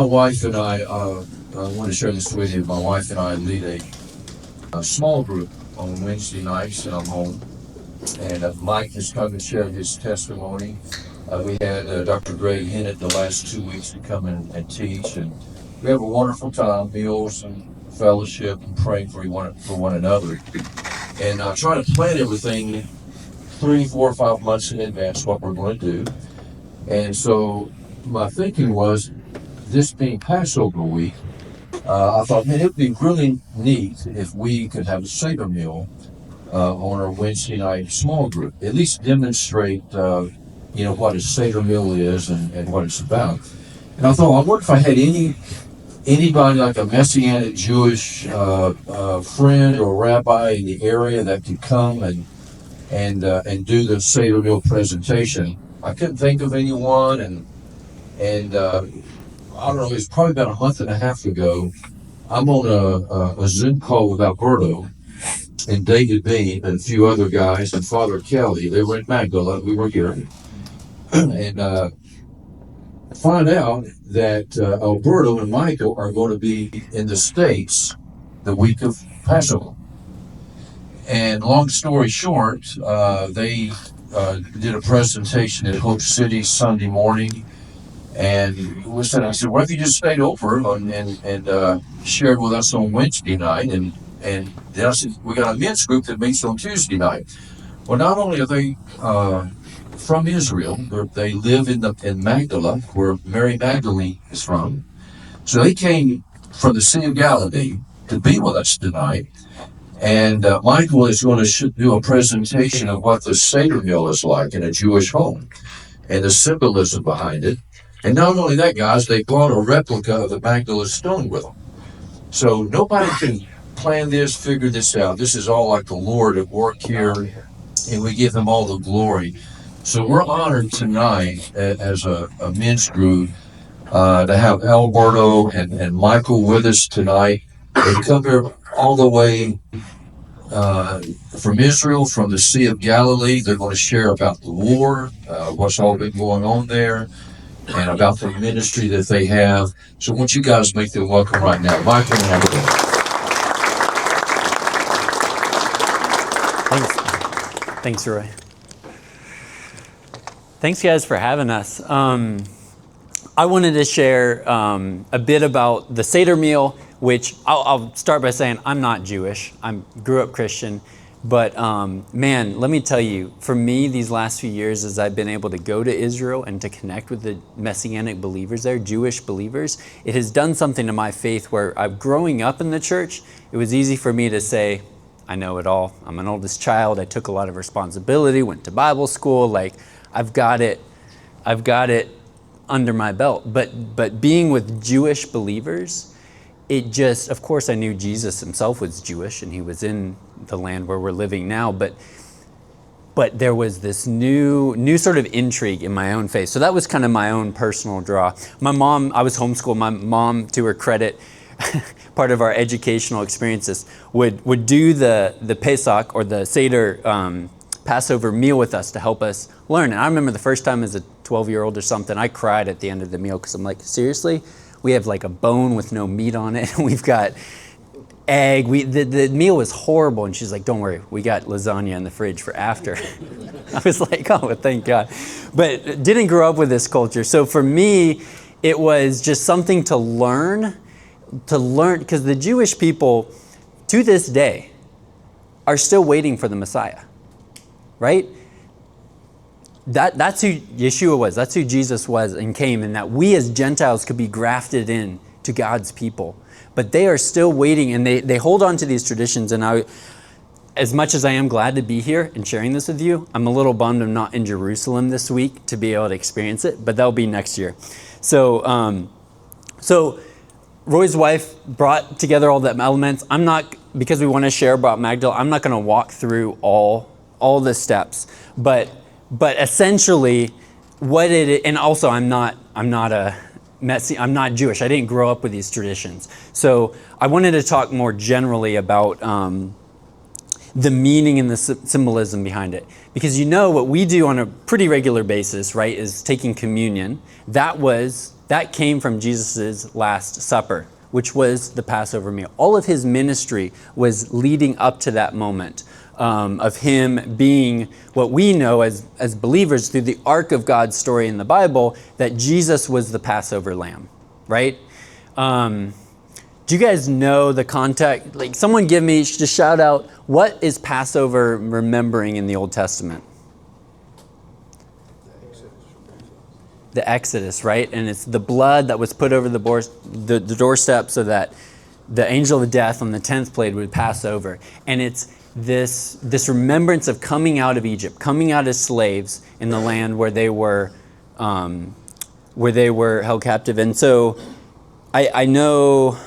wife and I want to share this with you. My wife and I lead a small group on Wednesday nights, and I'm home. And Mike has come and shared his testimony. We had Dr. Greg Hennett the last 2 weeks to come and teach, and we have a wonderful time, meals and fellowship and praying for one another. And I try to plan everything 3, 4, 5 months in advance what we're going to do. And so my thinking was, this being Passover week, I thought, man, it would be really neat if we could have a Seder Meal on our Wednesday night small group. At least demonstrate, what a Seder Meal is and what it's about. And I thought, I wonder if I had anybody like a Messianic Jewish friend or rabbi in the area that could come and do the Seder Meal presentation. I couldn't think of anyone, and I don't know, it was probably about a month and a half ago. I'm on a Zoom call with Alberto and David Bean and a few other guys and Father Kelly. They were in Magdala, we were here. And find out that Alberto and Michael are going to be in the States the week of Passover. And long story short, they did a presentation at Hope City Sunday morning. And I said, what if you just stayed over and shared with us on Wednesday night? And then I said, we got a men's group that meets on Tuesday night. Well, not only are they from Israel, they live in Magdala, where Mary Magdalene is from. So they came from the Sea of Galilee to be with us tonight. And Michael is going to do a presentation of what the Seder Meal is like in a Jewish home and the symbolism behind it. And not only that, guys, they brought a replica of the Magdala Stone with them. So nobody can plan this, figure this out. This is all like the Lord at work here, and we give him all the glory. So we're honored tonight as a men's group to have Alberto and Michael with us tonight. They come here all the way from Israel, from the Sea of Galilee. They're going to share about the war, what's all been going on there, and about the ministry that they have. So I want you guys to make them welcome right now. Michael and Alberto. Thanks, Roy. Thanks, guys, for having us. I wanted to share a bit about the Seder Meal, which I'll start by saying I'm not Jewish. I grew up Christian. But man, let me tell you, for me, these last few years, as I've been able to go to Israel and to connect with the Messianic believers there, Jewish believers, it has done something to my faith where growing up in the church, it was easy for me to say, I know it all. I'm an oldest child. I took a lot of responsibility, went to Bible school. Like, I've got it under my belt. But being with Jewish believers, it just, of course, I knew Jesus himself was Jewish and he was in the land where we're living now, but there was this new sort of intrigue in my own faith. So that was kind of my own personal draw. My mom, I was homeschooled. My mom, to her credit, part of our educational experiences, would do the Pesach or the Seder Passover meal with us to help us learn. And I remember the first time as a 12-year-old or something, I cried at the end of the meal because I'm like, seriously? We have like a bone with no meat on it. We've got egg. The meal was horrible. And she's like, don't worry, we got lasagna in the fridge for after. I was like, oh, well, thank God. But didn't grow up with this culture. So for me, it was just something to learn, because the Jewish people to this day are still waiting for the Messiah, right? That's who Yeshua was. That's who Jesus was and came, and that we as Gentiles could be grafted in to God's people. But they are still waiting, and they hold on to these traditions. And as much as I am glad to be here and sharing this with you, I'm a little bummed I'm not in Jerusalem this week to be able to experience it, but that'll be next year. So Roy's wife brought together all the elements. I'm not, because we want to share about Magdala, I'm not going to walk through all the steps, but essentially what it is, and also I'm not Jewish. I didn't grow up with these traditions. So I wanted to talk more generally about the meaning and the symbolism behind it. Because what we do on a pretty regular basis, right, is taking communion. That was that came from Jesus' Last Supper, which was the Passover meal. All of his ministry was leading up to that moment of him being what we know as believers through the arc of God's story in the Bible, that Jesus was the Passover lamb, right? Do you guys know the context? Like, someone give me, just shout out, what is Passover remembering in the Old Testament? The Exodus, right? And it's the blood that was put over the doorstep so that the angel of death on the 10th plague would pass over. And it's this remembrance of coming out of Egypt, coming out as slaves in the land where they were held captive. And so I know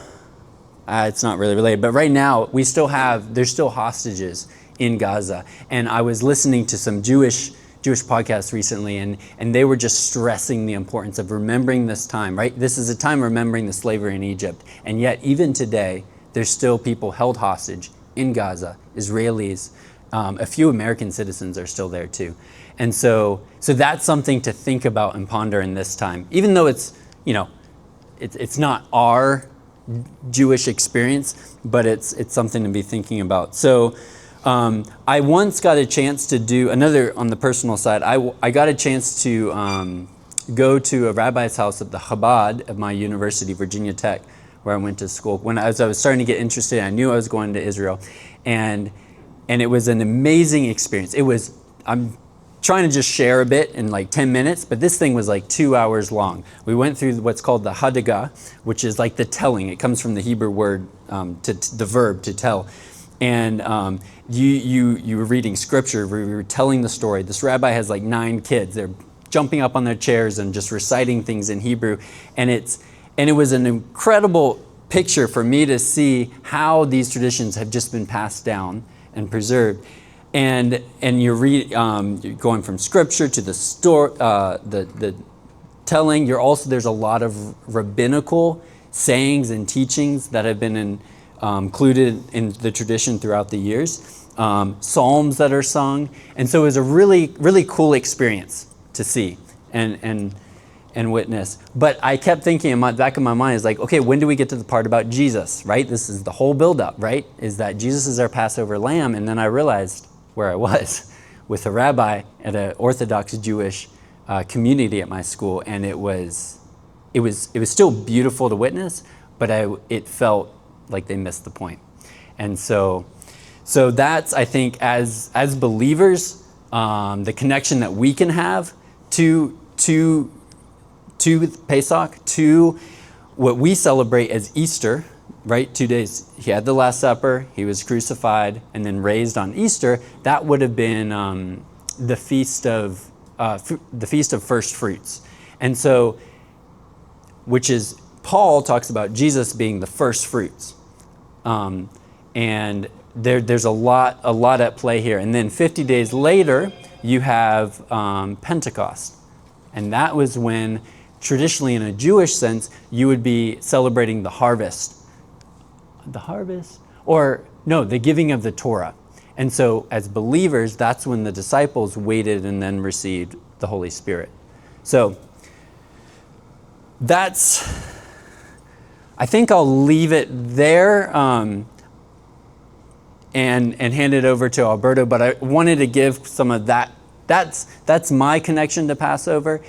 it's not really related, but right now there's still hostages in Gaza. And I was listening to some Jewish podcasts recently, and they were just stressing the importance of remembering this time, right? This is a time remembering the slavery in Egypt. And yet, even today, there's still people held hostage in Gaza, Israelis. A few American citizens are still there too. And so that's something to think about and ponder in this time. Even though it's not our Jewish experience, but it's something to be thinking about. So I once got a chance to do another, on the personal side, I got a chance to go to a rabbi's house at the Chabad of my university, Virginia Tech, where I went to school. As I was starting to get interested, I knew I was going to Israel, and it was an amazing experience. I'm trying to just share a bit in like 10 minutes, but this thing was like 2 hours long. We went through what's called the Hadaggah, which is like the telling. It comes from the Hebrew word, the verb to tell. And you were reading scripture, we were telling the story. This rabbi has like 9 kids. They're jumping up on their chairs and just reciting things in Hebrew. And it was an incredible picture for me to see how these traditions have just been passed down and preserved. And you're going from scripture to the telling. There's a lot of rabbinical sayings and teachings that have been included in the tradition throughout the years. Psalms that are sung, and so it was a really, really cool experience to see and witness. But I kept thinking in the back of my mind is like, okay, when do we get to the part about Jesus, right? This is the whole buildup, right? Is that Jesus is our Passover lamb. And then I realized where I was with a rabbi at an Orthodox Jewish community at my school, and it was still beautiful to witness, but it felt like they missed the point. And so that's, I think, as believers, the connection that we can have to Pesach, to what we celebrate as Easter, right? 2 days. He had the Last Supper, he was crucified, and then raised on Easter. That would have been the feast of first fruits. And so, which is, Paul talks about Jesus being the first fruits. And there's a lot at play here. And then 50 days later, you have Pentecost. And that was when, traditionally in a Jewish sense, you would be celebrating the harvest. The giving of the Torah. And so as believers, that's when the disciples waited and then received the Holy Spirit. So I think I'll leave it there and hand it over to Alberto, but I wanted to give some of that. That's my connection to Passover.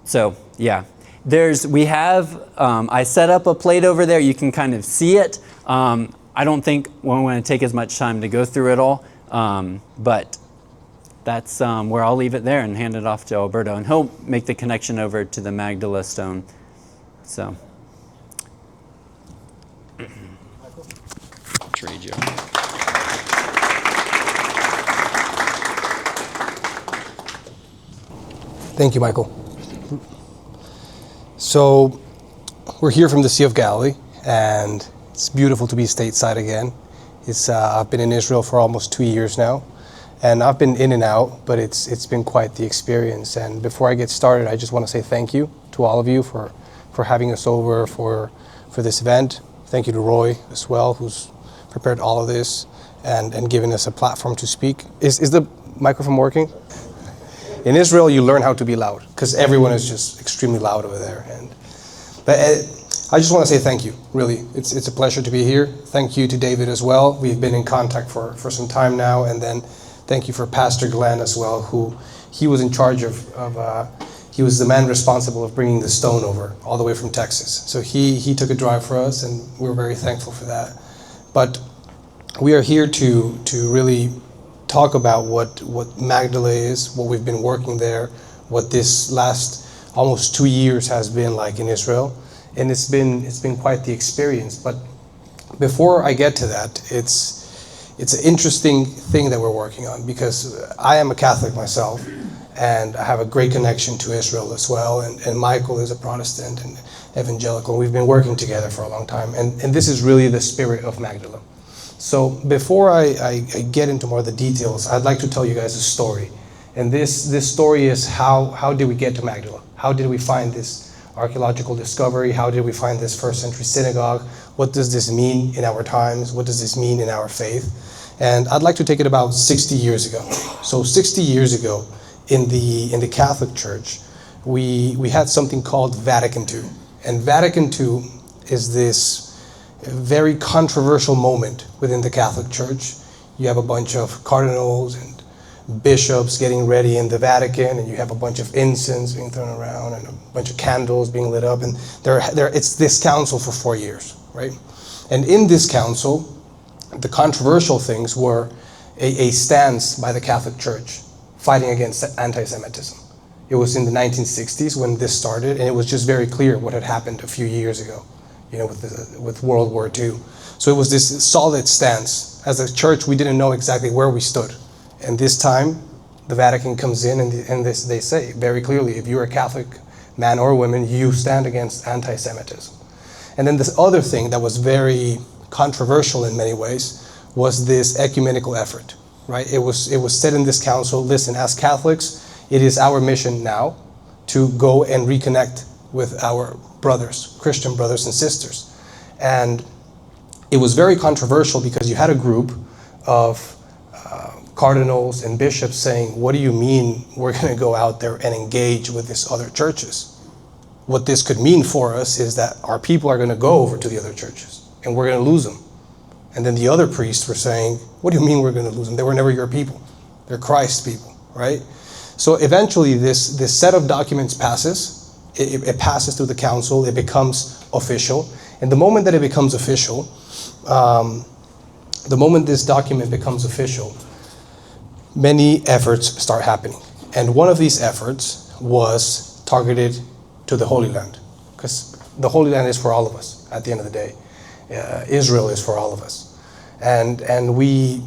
So yeah, I set up a plate over there. You can kind of see it. I don't think we're going to take as much time to go through it all, but that's where I'll leave it there and hand it off to Alberto, and he'll make the connection over to the Magdala Stone. So, trade you. Thank you, Michael. So, we're here from the Sea of Galilee, and it's beautiful to be stateside again. I've been in Israel for almost 2 years now, and I've been in and out, but it's been quite the experience. And before I get started, I just want to say thank you to all of you for having us over for this event. Thank you to Roy as well, who's prepared all of this and given us a platform to speak. Is the microphone working? In Israel, you learn how to be loud because everyone is just extremely loud over there. But I just want to say thank you, really. It's a pleasure to be here. Thank you to David as well. We've been in contact for some time now. And then thank you for Pastor Glenn as well, who he was in charge of he was the man responsible of bringing the stone over all the way from Texas. So he took a drive for us, and we're very thankful for that. But we are here to really talk about what Magdala is, what we've been working there, what this last almost 2 years has been like in Israel. And it's been quite the experience. But before I get to that, it's an interesting thing that we're working on, because I am a Catholic myself, and I have a great connection to Israel as well. And Michael is a Protestant and evangelical. We've been working together for a long time. And this is really the spirit of Magdala. So before I get into more of the details, I'd like to tell you guys a story. And this story is how did we get to Magdala? How did we find this archaeological discovery? How did we find this first century synagogue? What does this mean in our times? What does this mean in our faith? And I'd like to take it about 60 years ago. So 60 years ago, in the Catholic Church, we had something called Vatican II. And Vatican II is this very controversial moment within the Catholic Church. You have a bunch of cardinals and bishops getting ready in the Vatican, and you have a bunch of incense being thrown around and a bunch of candles being lit up, and it's this council for 4 years, right? And in this council, the controversial things were a stance by the Catholic Church fighting against anti-Semitism. It was in the 1960s when this started, and it was just very clear what had happened a few years ago, with World War II. So it was this solid stance. As a church, we didn't know exactly where we stood. And this time, the Vatican comes in and they say very clearly, if you're a Catholic man or woman, you stand against anti-Semitism. And then this other thing that was very controversial in many ways was this ecumenical effort, right? It was said in this council, listen, as Catholics, it is our mission now to go and reconnect with our brothers, Christian brothers and sisters. And it was very controversial because you had a group of cardinals and bishops saying, what do you mean we're going to go out there and engage with these other churches? What this could mean for us is that our people are going to go over to the other churches and we're going to lose them. And then the other priests were saying, what do you mean we're going to lose them? They were never your people. They're Christ's people, right? So eventually this set of documents passes. It passes through the council. It becomes official. And the moment that it becomes official, the moment this document becomes official, many efforts start happening. And one of these efforts was targeted to the Holy Land, because the Holy Land is for all of us at the end of the day. Israel is for all of us. And we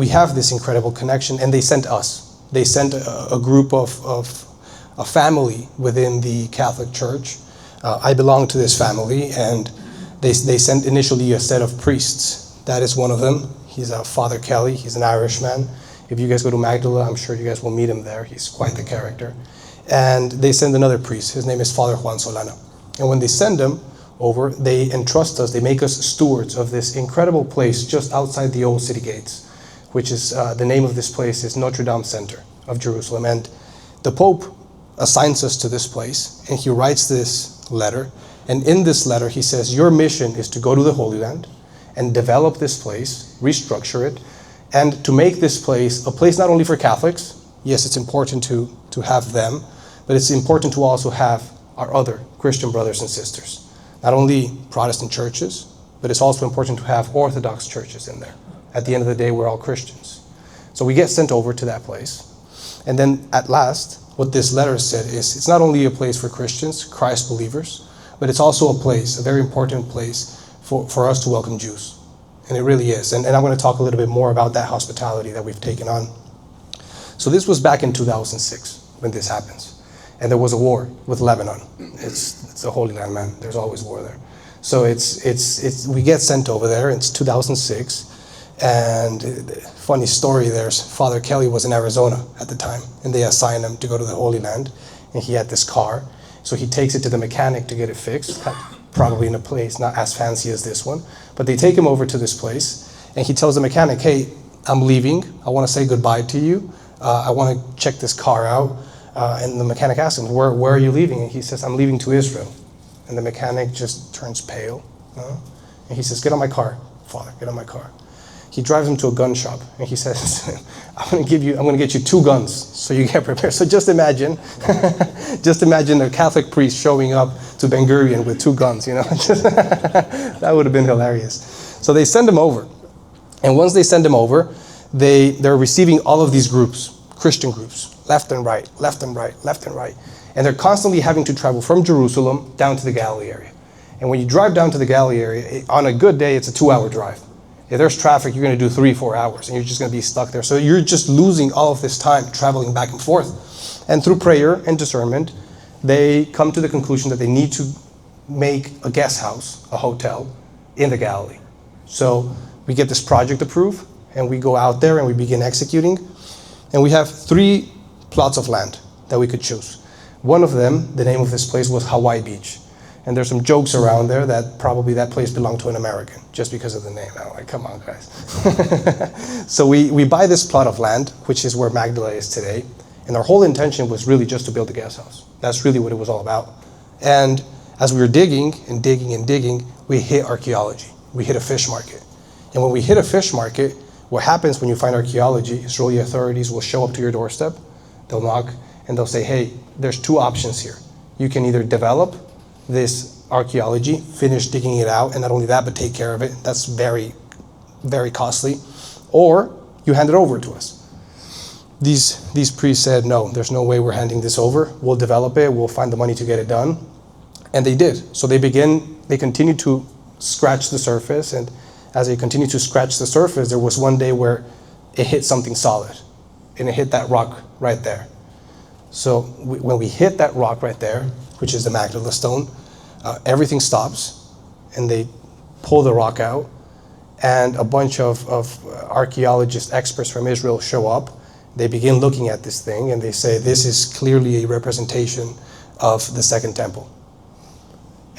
have this incredible connection, and they sent us. They sent a group of a family within the Catholic Church. I belong to this family, and they sent initially a set of priests. That is one of them. He's Father Kelly. He's an Irishman. If you guys go to Magdala, I'm sure you guys will meet him there. He's quite the character. And they send another priest. His name is Father Juan Solana. And when they send him over, they entrust us, they make us stewards of this incredible place just outside the old city gates, which is, the name of this place is Notre Dame Center of Jerusalem. And the Pope assigns us to this place, and he writes this letter. And in this letter, he says, your mission is to go to the Holy Land and develop this place, restructure it, and to make this place a place not only for Catholics. Yes, it's important to have them, but it's important to also have our other Christian brothers and sisters. Not only Protestant churches, but it's also important to have Orthodox churches in there. At the end of the day, we're all Christians. So we get sent over to that place. And then at last, what this letter said is, it's not only a place for Christians, Christ believers, but it's also a place, a very important place for us to welcome Jews. And it really is. And I'm going to talk a little bit more about that hospitality that we've taken on. So this was back in 2006 when this happens. And there was a war with Lebanon. It's a Holy Land, man. There's always war there. So we get sent over there. It's 2006. And funny story, there's Father Kelly was in Arizona at the time, and they assigned him to go to the Holy Land. And he had this car. So he takes it to the mechanic to get it fixed, probably in a place not as fancy as this one. But they take him over to this place, and he tells the mechanic, hey, I'm leaving. I want to say goodbye to you. I want to check this car out. And the mechanic asks him, where are you leaving? And he says, I'm leaving to Israel. And the mechanic just turns pale. And he says, get on my car, Father, get on my car. He drives him to a gun shop, and he says, I'm going to get you 2 guns so you get prepared. So just imagine a Catholic priest showing up to Ben Gurion with 2 guns, That would have been hilarious. So they send him over. And once they send him over, they're receiving all of these groups, Christian groups, left and right, left and right, left and right. And they're constantly having to travel from Jerusalem down to the Galilee area. And when you drive down to the Galilee area, on a good day, it's a 2-hour drive. If there's traffic, you're going to do 3-4 hours, and you're just going to be stuck there. So you're just losing all of this time traveling back and forth. And through prayer and discernment, they come to the conclusion that they need to make a guest house, a hotel, in the Galilee. So we get this project approved, and we go out there and we begin executing. And we have 3 plots of land that we could choose. One of them, the name of this place was Hawaii Beach. And there's some jokes around there that probably that place belonged to an American, just because of the name. I'm like, come on, guys. So we buy this plot of land, which is where Magdala is today. And our whole intention was really just to build a guest house. That's really what it was all about. And as we were digging and digging and digging, we hit archaeology. We hit a fish market. And when we hit a fish market, what happens when you find archaeology, Israeli authorities will show up to your doorstep, they'll knock, and they'll say, hey, there's 2 options here. You can either develop this archaeology, finish digging it out, and not only that, but take care of it. That's very, very costly. Or you hand it over to us. These priests said, no, there's no way we're handing this over. We'll develop it. We'll find the money to get it done. And they did. So they continued to scratch the surface. And as they continued to scratch the surface, there was one day where it hit something solid. And it hit that rock right there. So when we hit that rock right there, which is the Magdala Stone, everything stops, and they pull the rock out, and a bunch of archaeologists, experts from Israel show up. They begin looking at this thing, and they say, this is clearly a representation of the Second Temple.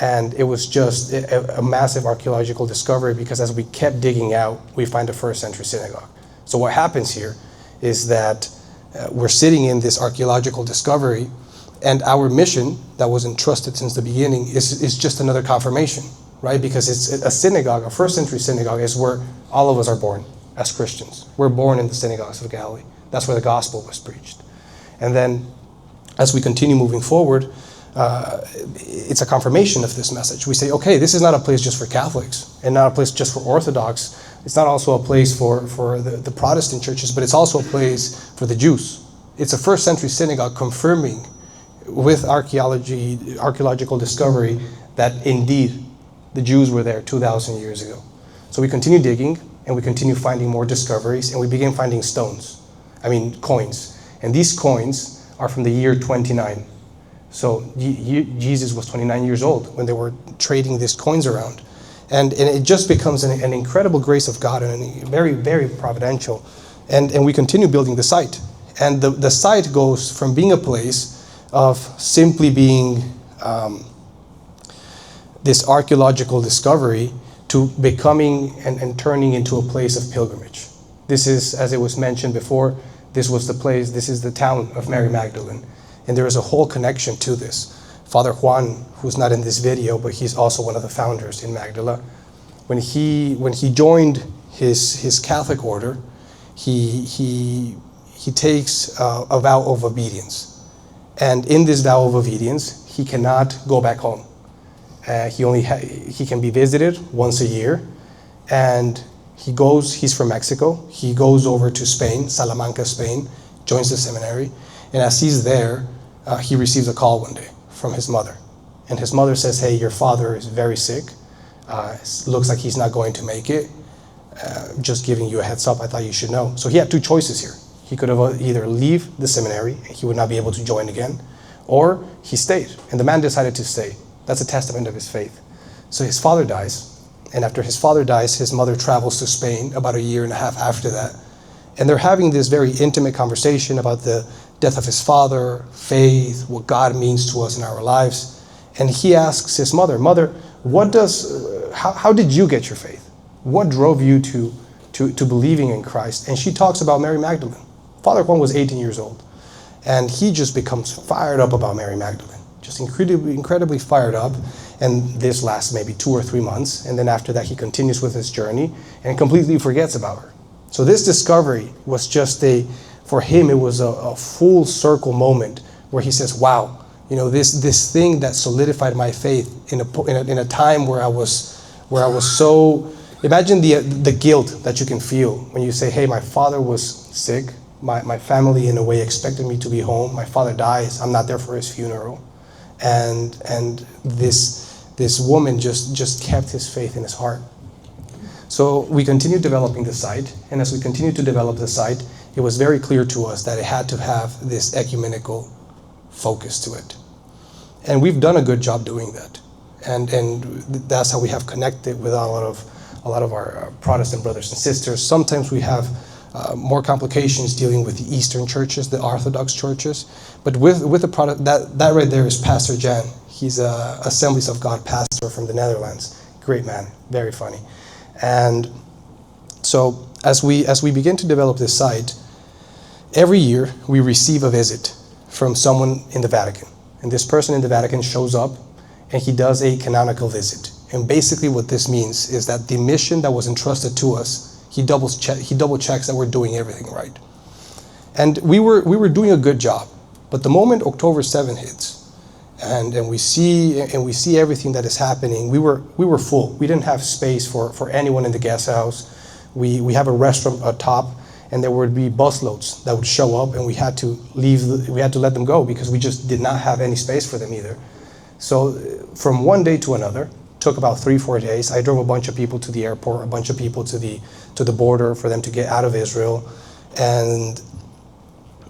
And it was just a massive archaeological discovery, because as we kept digging out, we find a 1st century synagogue. So what happens here is that we're sitting in this archaeological discovery, and our mission that was entrusted since the beginning is just another confirmation, right? Because it's a synagogue, a 1st century synagogue is where all of us are born as Christians. We're born in the synagogues of Galilee. That's where the gospel was preached. And then as we continue moving forward, it's a confirmation of this message. We say, okay, this is not a place just for Catholics and not a place just for Orthodox. It's not also a place for the Protestant churches, but it's also a place for the Jews. It's a 1st century synagogue confirming with archaeological discovery that indeed the Jews were there 2,000 years ago. So we continue digging, and we continue finding more discoveries, and we begin finding coins. And these coins are from the year 29. So Jesus was 29 years old when they were trading these coins around. And it just becomes an incredible grace of God, and very, very providential. And we continue building the site. And the site goes from being a place of simply being this archaeological discovery to becoming and turning into a place of pilgrimage. This is, as it was mentioned before, this is the town of Mary Magdalene. And there is a whole connection to this. Father Juan, who's not in this video, but he's also one of the founders in Magdala, when he joined his Catholic order, he takes a vow of obedience. And in this vow of obedience, he cannot go back home. He can be visited once a year, and he's from Mexico. He goes over to Spain, Salamanca, Spain, joins the seminary, and as he's there, he receives a call one day from his mother. And his mother says, hey, your father is very sick. Looks like he's not going to make it. Just giving you a heads up, I thought you should know. So he had 2 choices here. He could have either leave the seminary, and he would not be able to join again, or he stayed. And the man decided to stay. That's a testament of his faith. So his father dies. And after his father dies, his mother travels to Spain about 1.5 years after that. And they're having this very intimate conversation about the death of his father, faith, what God means to us in our lives. And he asks his mother, how did you get your faith? What drove you to believing in Christ? And she talks about Mary Magdalene. Father Juan was 18 years old, and he just becomes fired up about Mary Magdalene, just incredibly fired up. And this lasts maybe 2 or 3 months, and then after that he continues with his journey and completely forgets about her. So this discovery was just for him, it was a full circle moment where he says, wow, this thing that solidified my faith in a time where I was so, imagine the guilt that you can feel when you say, hey, my father was sick, my family in a way expected me to be home, my father dies, I'm not there for his funeral, and this woman just kept his faith in his heart. So we continued developing the site, and as we continued to develop the site, it was very clear to us that it had to have this ecumenical focus to it. And we've done a good job doing that. And that's how we have connected with a lot of our Protestant brothers and sisters. Sometimes we have more complications dealing with the Eastern churches, the Orthodox churches. But with the product, that right there is Pastor Jan. He's a Assemblies of God pastor from the Netherlands. Great man, very funny. And so as we begin to develop this site, every year we receive a visit from someone in the Vatican. And this person in the Vatican shows up and he does a canonical visit. And basically what this means is that the mission that was entrusted to us, he double checks that we're doing everything right. And we were doing a good job. But the moment October 7th hits, and we see everything that is happening, we were full. We didn't have space for anyone in the guest house. We have a restaurant atop, and there would be busloads that would show up, and we had to leave. We had to let them go because we just did not have any space for them either. So from one day to another, took about 3-4 days. I drove a bunch of people to the airport, a bunch of people to the border for them to get out of Israel, and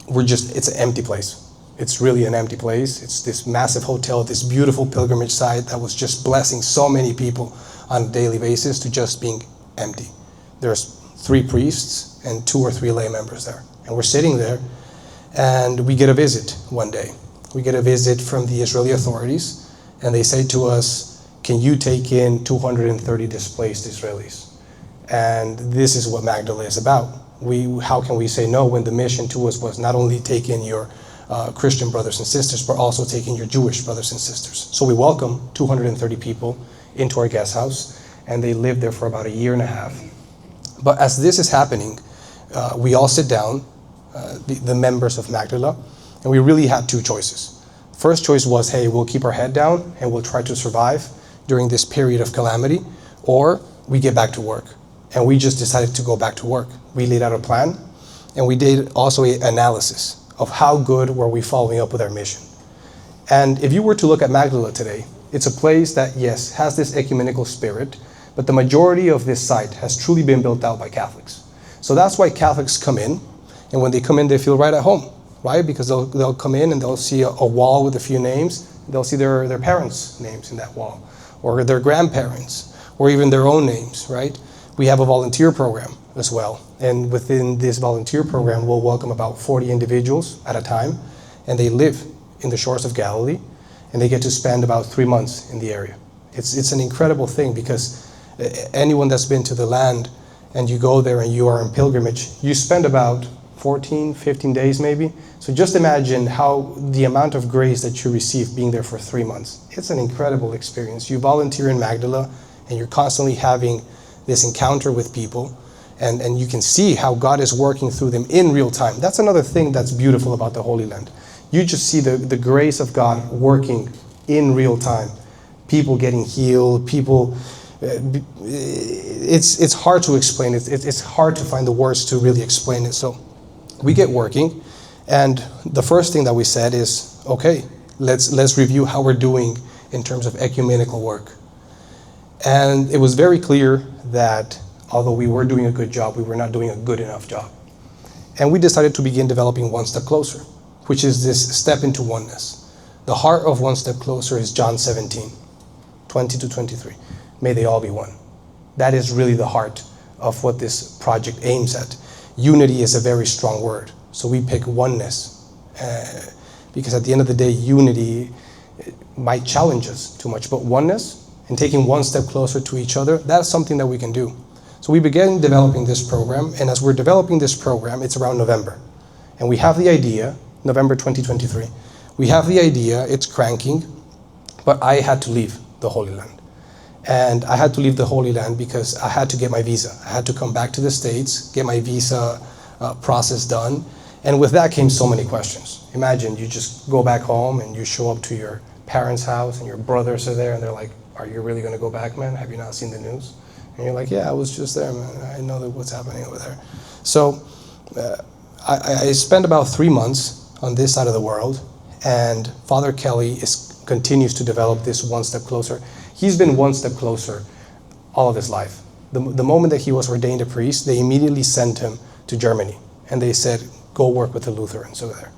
it's an empty place. It's really an empty place. It's this massive hotel, this beautiful pilgrimage site that was just blessing so many people on a daily basis to just being empty. There's 3 priests and 2 or 3 lay members there. And we're sitting there and we get a visit one day. We get a visit from the Israeli authorities and they say to us, can you take in 230 displaced Israelis? And this is what Magdala is about. How can we say no when the mission to us was not only take in your Christian brothers and sisters, but also taking your Jewish brothers and sisters. So we welcome 230 people into our guest house, and they lived there for about 1.5 years. But as this is happening, we all sit down, the members of Magdala, and we really had 2 choices. First choice was, hey, we'll keep our head down and we'll try to survive during this period of calamity, or we get back to work. And we just decided to go back to work. We laid out a plan, and we did also an analysis of how good were we following up with our mission. And if you were to look at Magdala today, it's a place that, yes, has this ecumenical spirit, but the majority of this site has truly been built out by Catholics. So that's why Catholics come in, and when they come in, they feel right at home, right? Because they'll come in and they'll see a wall with a few names, they'll see their parents' names in that wall, or their grandparents, or even their own names, right? We have a volunteer program as well. And within this volunteer program, we'll welcome about 40 individuals at a time. And they live in the shores of Galilee. And they get to spend about 3 months in the area. It's an incredible thing because anyone that's been to the land and you go there and you are in pilgrimage, you spend about 14, 15 days maybe. So just imagine how the amount of grace that you receive being there for 3 months. It's an incredible experience. You volunteer in Magdala and you're constantly having this encounter with people, and you can see how God is working through them in real time. That's another thing that's beautiful about the Holy Land. You just see the grace of God working in real time. People getting healed, it's hard to explain it. It's hard to find the words to really explain it. So we get working, and the first thing that we said is, okay, let's review how we're doing in terms of ecumenical work. And it was very clear that although we were doing a good job, we were not doing a good enough job. And we decided to begin developing One Step Closer, which is this step into oneness. The heart of One Step Closer is John 17, 20 to 23. May they all be one. That is really the heart of what this project aims at. Unity is a very strong word. So we pick oneness because at the end of the day, unity might challenge us too much, but oneness and taking one step closer to each other, that's something that we can do. So we began developing this program, and as we're developing this program, it's around November. And we have the idea, November 2023, we have the idea, it's cranking, but I had to leave the Holy Land. And I had to leave the Holy Land because I had to get my visa. I had to come back to the States, get my visa process done. And with that came so many questions. Imagine you just go back home and you show up to your parents' house and your brothers are there and they're like, are you really gonna go back, man? Have you not seen the news? And you're like, yeah, I was just there, man. I know that what's happening over there. So I spent about 3 months on this side of the world, and Father Kelly continues to develop this one step closer. He's been one step closer all of his life. The moment that he was ordained a priest, they immediately sent him to Germany, and they said, go work with the Lutherans over there.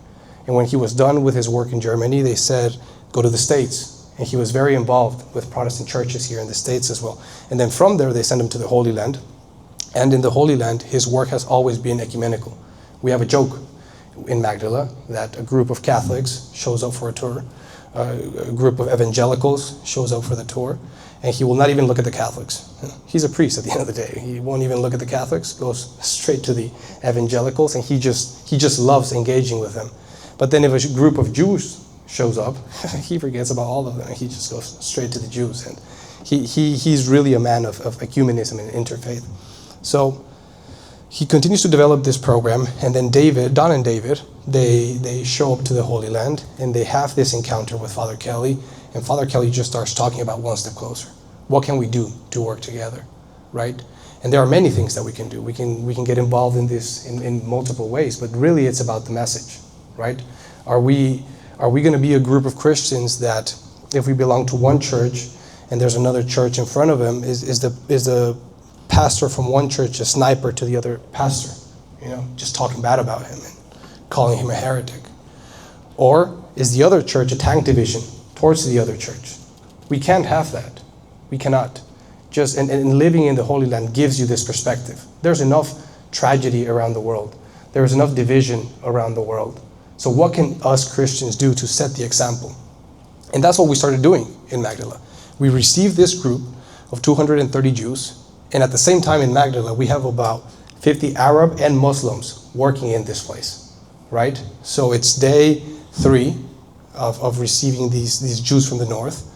And when he was done with his work in Germany, they said, go to the States. And he was very involved with Protestant churches here in the States as well. And then from there, they sent him to the Holy Land. And in the Holy Land, his work has always been ecumenical. We have a joke in Magdala that a group of Catholics shows up for a tour, a group of evangelicals shows up for the tour, and he will not even look at the Catholics. He's a priest at the end of the day. He won't even look at the Catholics, goes straight to the evangelicals, and he just loves engaging with them. But then if a group of Jews shows up, he forgets about all of them, and he just goes straight to the Jews. And he's really a man of ecumenism and interfaith. So he continues to develop this program, and then Don and David, they show up to the Holy Land, and they have this encounter with Father Kelly, and Father Kelly just starts talking about one step closer. What can we do to work together, right? And there are many things that we can do. We can get involved in this in multiple ways, but really it's about the message, right? Are we going to be a group of Christians that, if we belong to one church and there's another church in front of him, is the pastor from one church a sniper to the other pastor, just talking bad about him and calling him a heretic? Or is the other church a tank division towards the other church? We can't have that. We cannot. And living in the Holy Land gives you this perspective. There's enough tragedy around the world. There is enough division around the world. So what can us Christians do to set the example? And that's what we started doing in Magdala. We received this group of 230 Jews, and at the same time in Magdala, we have about 50 Arab and Muslims working in this place, right? So it's day 3 of receiving these Jews from the north,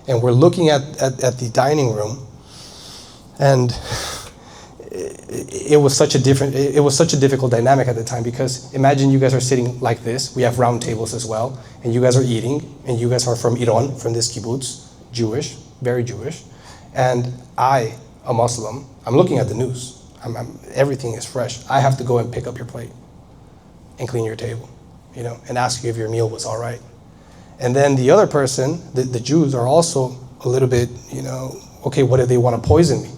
and we're looking at the dining room, and it was such a difficult dynamic at the time, because imagine you guys are sitting like this. We have round tables as well, and you guys are eating, and you guys are from Iran, from this kibbutz, Jewish, very Jewish, and I, a Muslim, I'm looking at the news. Everything is fresh. I have to go and pick up your plate and clean your table, and ask you if your meal was all right. And then the other person, the Jews, are also a little bit, okay, what if they want to poison me?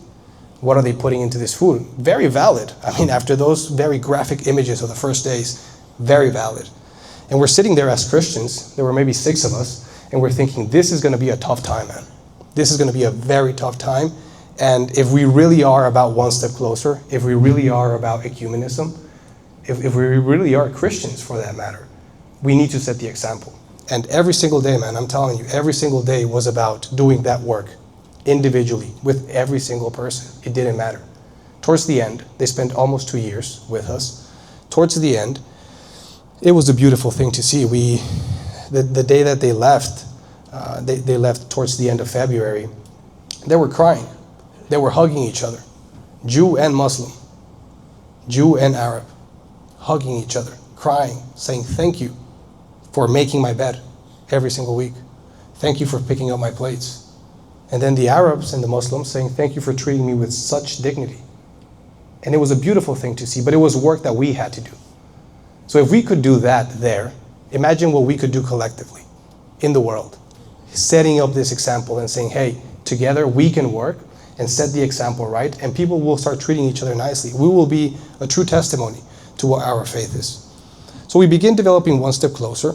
What are they putting into this food? Very valid. After those very graphic images of the first days, very valid. And we're sitting there as Christians, there were maybe 6 of us, and we're thinking, this is going to be a tough time, man. This is going to be a very tough time. And if we really are about one step closer, if we really are about ecumenism, if we really are Christians for that matter, we need to set the example. And every single day, man, I'm telling you, every single day was about doing that work individually with every single person. It didn't matter. Towards the end, they spent almost 2 years with us. Towards the end, it was a beautiful thing to see. The day that they left, they left towards the end of February, they were crying. They were hugging each other, Jew and Muslim, Jew and Arab, hugging each other, crying, saying, thank you for making my bed every single week. Thank you for picking up my plates. And then the Arabs and the Muslims saying, thank you for treating me with such dignity. And it was a beautiful thing to see, but it was work that we had to do. So if we could do that there, imagine what we could do collectively in the world, setting up this example and saying, hey, together we can work and set the example right, and people will start treating each other nicely. We will be a true testimony to what our faith is. So we begin developing one step closer,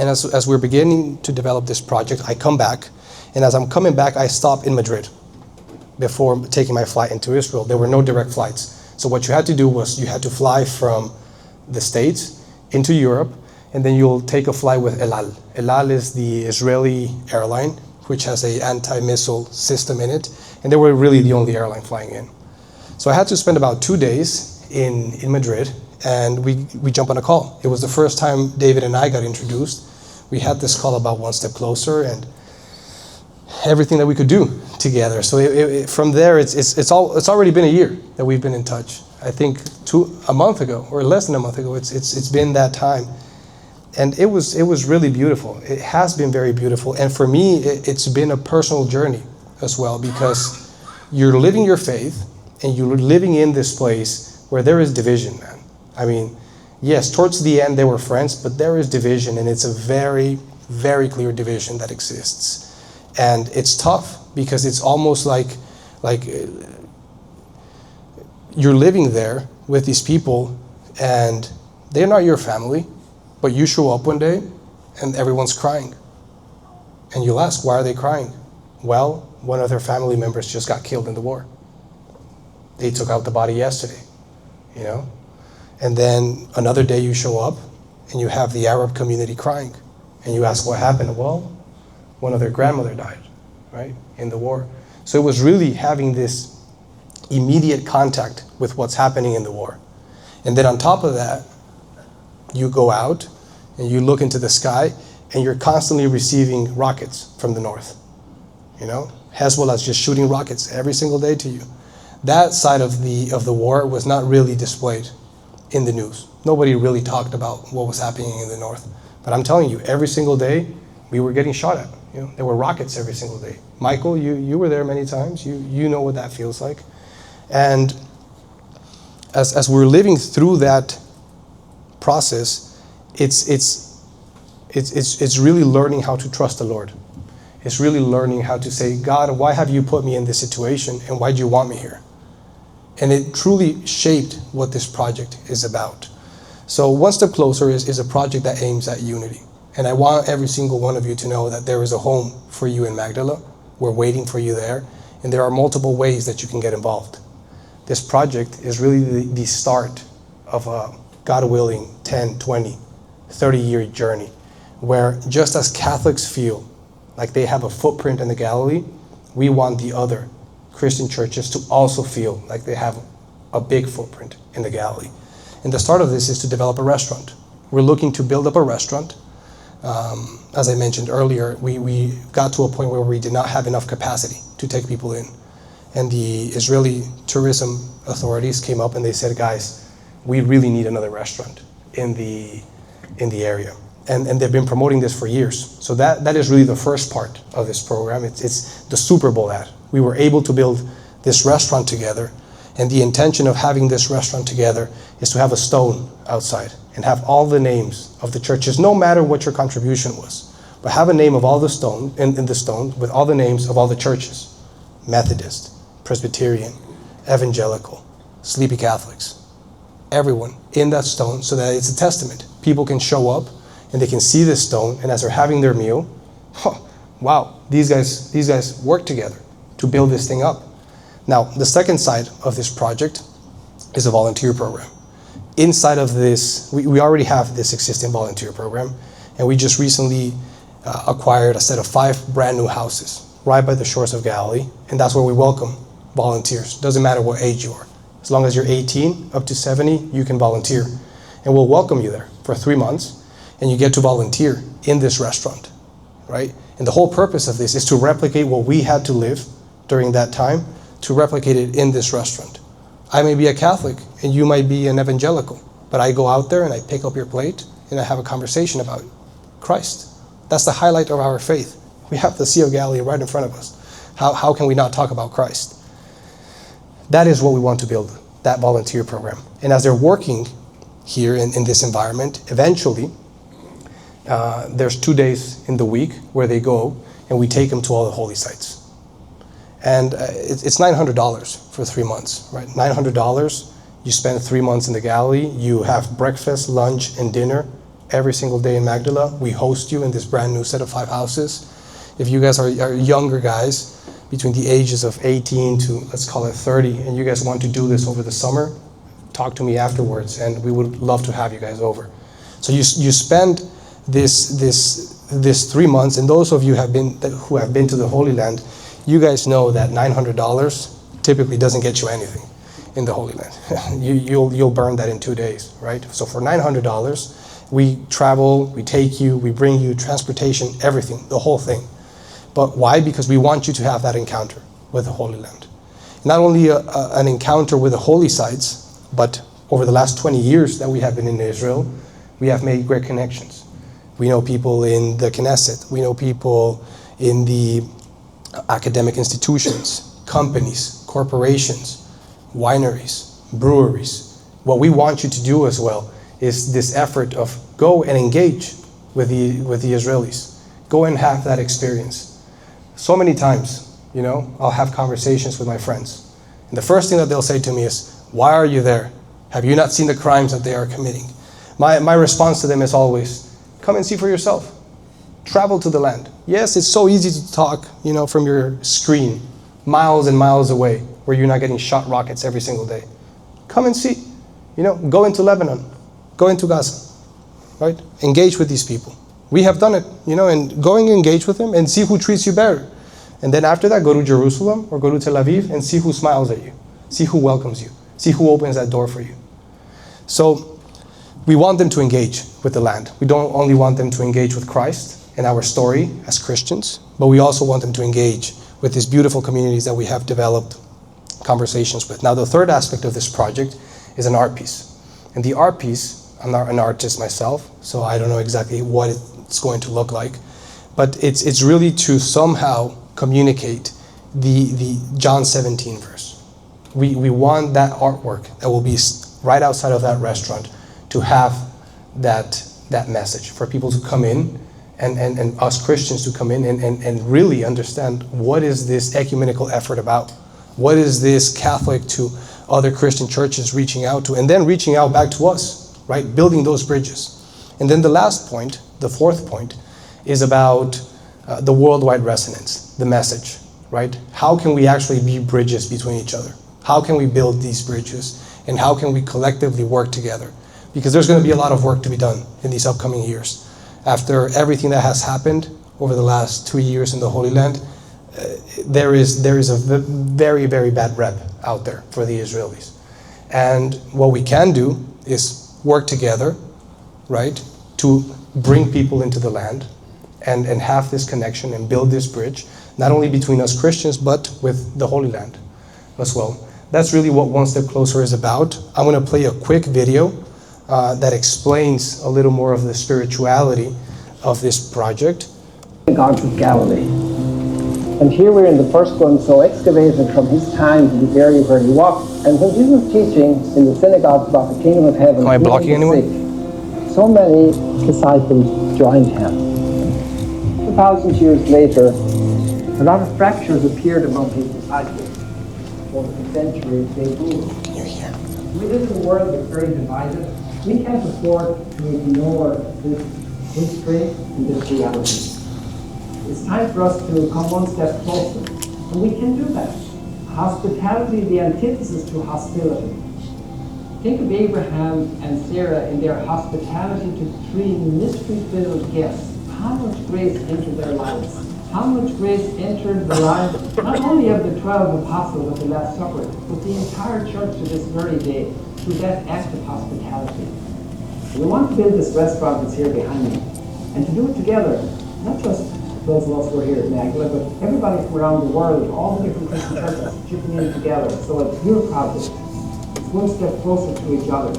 and as we're beginning to develop this project, I come back, and as I'm coming back, I stop in Madrid before taking my flight into Israel. There were no direct flights. So what you had to do was you had to fly from the States into Europe, and then you'll take a flight with El Al. El Al is the Israeli airline, which has an anti-missile system in it, and they were really the only airline flying in. So I had to spend about 2 days in Madrid, and we jump on a call. It was the first time David and I got introduced. We had this call about One Step Closer and everything that we could do together. So from there, it's already been a year that we've been in touch. I think a month ago, or less than a month ago, it's been that time. And it was really beautiful. It has been very beautiful. And for me, it's been a personal journey as well, because you're living your faith and you're living in this place where there is division, man. I mean, yes, towards the end they were friends, but there is division, and it's a very, very clear division that exists. And it's tough because it's almost like you're living there with these people and they're not your family, but you show up one day and everyone's crying. And you'll ask, why are they crying? Well, one of their family members just got killed in the war. They took out the body yesterday, you know? And then another day you show up and you have the Arab community crying. And you ask, what happened? Well, one of their grandmother died, right, in the war. So it was really having this immediate contact with what's happening in the war. And then on top of that, you go out and you look into the sky and you're constantly receiving rockets from the north. You know, Hezbollah's just shooting rockets every single day to you. That side of the war was not really displayed in the news. Nobody really talked about what was happening in the north. But I'm telling you, every single day we were getting shot at. You know, there were rockets every single day. Michael, you were there many times. You know what that feels like. And as we're living through that process, it's really learning how to trust the Lord. It's really learning how to say, God, why have you put me in this situation, and why do you want me here? And it truly shaped what this project is about. So One Step Closer is a project that aims at unity. And I want every single one of you to know that there is a home for you in Magdala. We're waiting for you there. And there are multiple ways that you can get involved. This project is really the start of a, God willing, 10, 20, 30-year journey, where just as Catholics feel like they have a footprint in the Galilee, we want the other Christian churches to also feel like they have a big footprint in the Galilee. And the start of this is to develop a restaurant. We're looking to build up a restaurant. As I mentioned earlier, we got to a point where we did not have enough capacity to take people in. And the Israeli tourism authorities came up and they said, guys, we really need another restaurant in the area. And they've been promoting this for years. So that is really the first part of this program. It's the Super Bowl ad. We were able to build this restaurant together. And the intention of having this restaurant together is to have a stone outside and have all the names of the churches, no matter what your contribution was. But have a name of all the stone, in the stone, with all the names of all the churches. Methodist, Presbyterian, Evangelical, Sleepy Catholics. Everyone in that stone, so that it's a testament. People can show up and they can see this stone, and as they're having their meal, wow, these guys work together to build this thing up. Now, the second side of this project is a volunteer program. Inside of this, we already have this existing volunteer program, and we just recently acquired a set of 5 brand new houses right by the shores of Galilee, and that's where we welcome volunteers. Doesn't matter what age you are. As long as you're 18 up to 70, you can volunteer. And we'll welcome you there for 3 months, and you get to volunteer in this restaurant, right? And the whole purpose of this is to replicate what we had to live during that time, to replicate it in this restaurant. I may be a Catholic and you might be an evangelical, but I go out there and I pick up your plate and I have a conversation about Christ. That's the highlight of our faith. We have the Sea of Galilee right in front of us. How can we not talk about Christ? That is what we want to build, that volunteer program. And as they're working here in this environment, eventually, there's 2 days in the week where they go and we take them to all the holy sites. And it's $900 for 3 months, right? $900, you spend 3 months in the Galilee, you have breakfast, lunch, and dinner every single day in Magdala. We host you in this brand new set of 5 houses. If you guys are younger guys, between the ages of 18 to, let's call it 30, and you guys want to do this over the summer, talk to me afterwards, and we would love to have you guys over. So you spend this 3 months, and those of you who have been to the Holy Land, you guys know that $900 typically doesn't get you anything. in the Holy Land. You'll burn that in 2 days, right? So for $900, we travel, we take you, we bring you, transportation, everything, the whole thing. But why? Because we want you to have that encounter with the Holy Land. Not only an encounter with the holy sites, but over the last 20 years that we have been in Israel, we have made great connections. We know people in the Knesset, we know people in the academic institutions, companies, corporations, wineries, breweries. What we want you to do as well is this effort of go and engage with the Israelis. Go and have that experience. So many times, I'll have conversations with my friends. And the first thing that they'll say to me is, why are you there? Have you not seen the crimes that they are committing? My response to them is always, come and see for yourself. Travel to the land. Yes, it's so easy to talk, from your screen, miles and miles away, where you're not getting shot rockets every single day. Come and see. Go into Lebanon. Go into Gaza. Right? Engage with these people. We have done it, and going and engage with them and see who treats you better. And then after that, go to Jerusalem or go to Tel Aviv and see who smiles at you. See who welcomes you. See who opens that door for you. So we want them to engage with the land. We don't only want them to engage with Christ and our story as Christians, but we also want them to engage with these beautiful communities that we have developed conversations with. Now, the third aspect of this project is an art piece. And the art piece, I'm not an artist myself, so I don't know exactly what it's going to look like, but it's really to somehow communicate the John 17 verse. We want that artwork that will be right outside of that restaurant to have that message for people to come in and us Christians to come in and really understand what is this ecumenical effort about? What is this Catholic to other Christian churches reaching out to, and then reaching out back to us, right? Building those bridges. And then the last point, the fourth point, is about the worldwide resonance, the message, right? How can we actually be bridges between each other? How can we build these bridges? And how can we collectively work together? Because there's going to be a lot of work to be done in these upcoming years. After everything that has happened over the last 2 years in the Holy Land, there is a very, very bad rep out there for the Israelis. And what we can do is work together, right, to bring people into the land and have this connection and build this bridge, not only between us Christians, but with the Holy Land as well. That's really what One Step Closer is about. I'm going to play a quick video that explains a little more of the spirituality of this project. Synagogues of Galilee. And here we're in the first one, so excavated from his time to the area where he walked. And when Jesus was teaching in the synagogues about the kingdom of heaven, am I blocking anyone? So many disciples joined him. 2,000 years later, a lot of fractures appeared among his disciples. Over the centuries, they grew. We live in a world that's very divided. We can't afford to ignore this history and this reality. It's time for us to come one step closer, and we can do that. Hospitality, the antithesis to hostility. Think of Abraham and Sarah in their hospitality to 3 mystery-filled guests. How much grace entered their lives? How much grace entered the lives not only of the 12 apostles at the Last Supper, but the entire church to this very day through that act of hospitality. We want to build this restaurant that's here behind me, and to do it together, not just those of us who are here at Magdala, but everybody from around the world, all the different Christian churches chipping in together. So it's your project. It's one step closer to each other.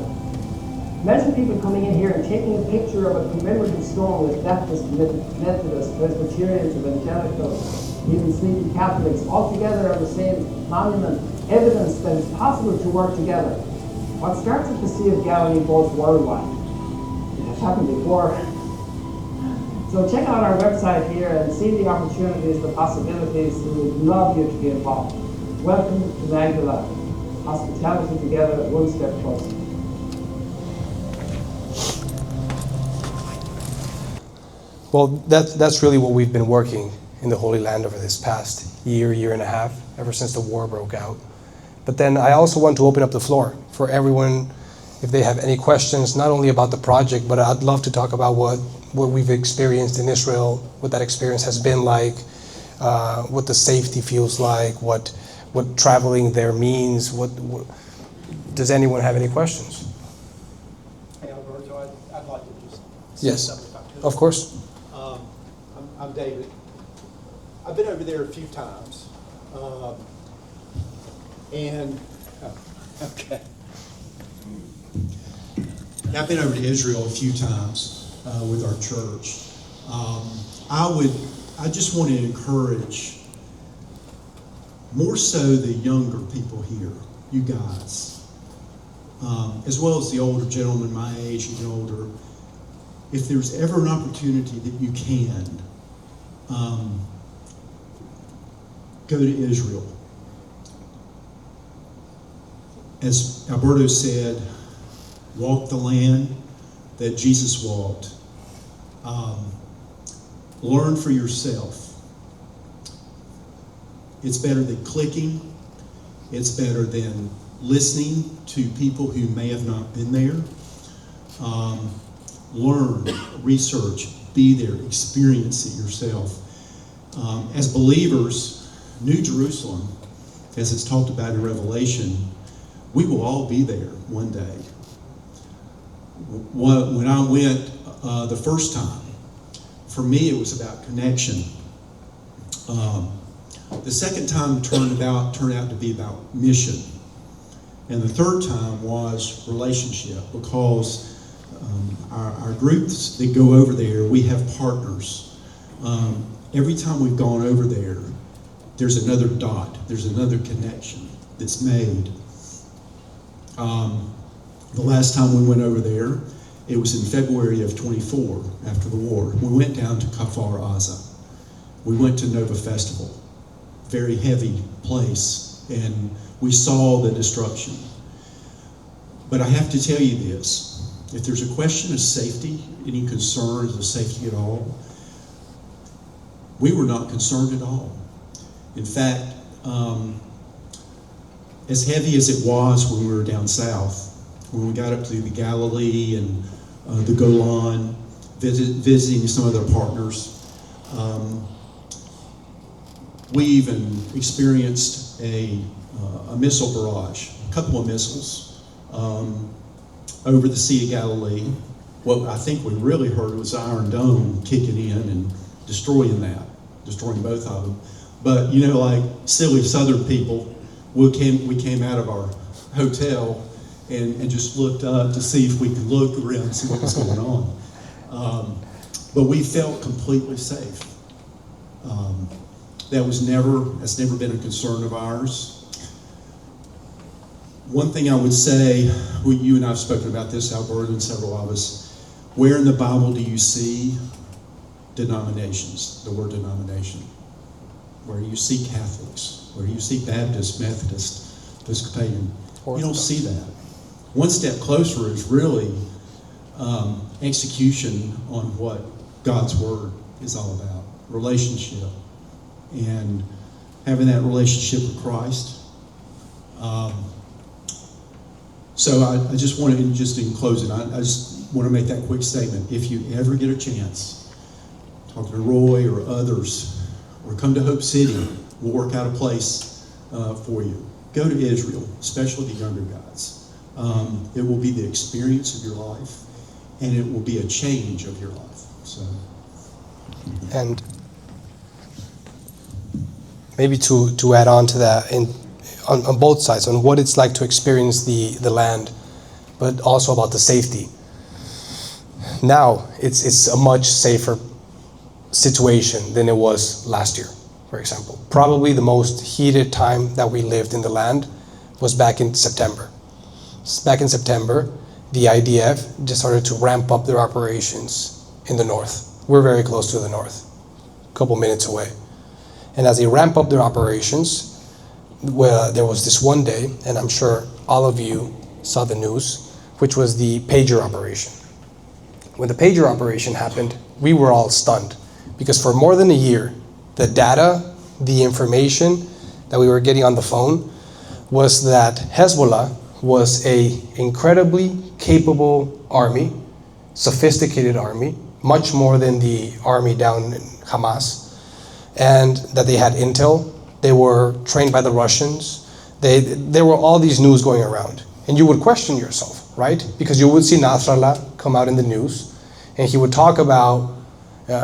Imagine people coming in here and taking a picture of a commemorative stone with Baptists, Methodists, Presbyterians, Evangelicals, even sleepy Catholics, all together on the same monument, evidence that it's possible to work together. What starts at the Sea of Galilee goes worldwide. It has happened before. So check out our website here and see the opportunities, the possibilities. We would love you to be involved. Welcome to Magdala. Hospitality together, one step closer. Well, that's really what we've been working in the Holy Land over this past year and a half, ever since the war broke out. But then I also want to open up the floor for everyone, if they have any questions, not only about the project, but I'd love to talk about what we've experienced in Israel, what that experience has been like, what the safety feels like, what traveling there means, does anyone have any questions? Hey, Alberto, I'd like to just say Yes, something if I could. of course. I'm David. I've been over there a few times. Okay. I've been over to Israel a few times with our church. I just want to encourage more so the younger people here, you guys, as well as the older gentlemen my age and older. If there's ever an opportunity that you can, go to Israel. As Alberto said, walk the land that Jesus walked. Learn for yourself. It's better than clicking. It's better than listening to people who may have not been there. Learn, research, be there, experience it yourself. As believers, New Jerusalem, as it's talked about in Revelation, we will all be there one day. When I went the first time, for me it was about connection. The second time turned out to be about mission. And the third time was relationship, because our groups that go over there, we have partners. Every time we've gone over there, there's another dot, there's another connection that's made. The last time we went over there, it was in February of 24, after the war. We went down to Kfar Aza. We went to Nova Festival, very heavy place, and we saw the destruction. But I have to tell you this, if there's a question of safety, any concerns of safety at all, we were not concerned at all. In fact, as heavy as it was when we were down south, when we got up to the Galilee and the Golan, visiting some of their partners, we even experienced a missile barrage, a couple of missiles over the Sea of Galilee. What I think we really heard was Iron Dome kicking in and destroying both of them. But you know, like silly Southern people, we came out of our hotel and just looked up to see if we could look around and see what was going on. But we felt completely safe. That's never been a concern of ours. One thing I would say, you and I have spoken about this, Alberto, and several of us, where in the Bible do you see denominations, the word denomination? Where do you see Catholics? Where do you see Baptist, Methodist, Episcopalian? You don't see that. One step closer is really execution on what God's Word is all about, relationship, and having that relationship with Christ. So I just want to, just in closing, I just want to make that quick statement. If you ever get a chance, talk to Roy or others, or come to Hope City, we'll work out a place for you. Go to Israel, especially the younger guys. It will be the experience of your life, and it will be a change of your life. So, And maybe to add on to that, on both sides, on what it's like to experience the land, but also about the safety. Now it's a much safer situation than it was last year, for example. Probably the most heated time that we lived in the land was back in September. Back in September, the IDF just started to ramp up their operations in the north. We're very close to the north, a couple minutes away. And as they ramp up their operations, well, there was this one day, and I'm sure all of you saw the news, which was the pager operation. When the pager operation happened, we were all stunned, because for more than a year, the data, the information that we were getting on the phone was that Hezbollah was an incredibly capable army, sophisticated army, much more than the army down in Hamas, and that they had intel. They were trained by the Russians. There were all these news going around. And you would question yourself, right? Because you would see Nasrallah come out in the news, and he would talk about,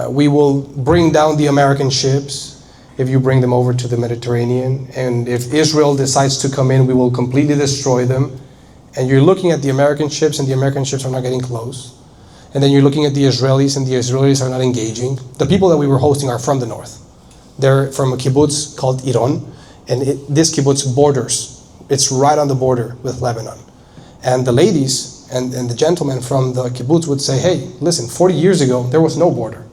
we will bring down the American ships if you bring them over to the Mediterranean. And if Israel decides to come in, we will completely destroy them. And you're looking at the American ships, and the American ships are not getting close. And then you're looking at the Israelis, and the Israelis are not engaging. The people that we were hosting are from the north. They're from a kibbutz called Iron, and this kibbutz borders. It's right on the border with Lebanon. And the ladies and the gentlemen from the kibbutz would say, hey, listen, 40 years ago, there was no border.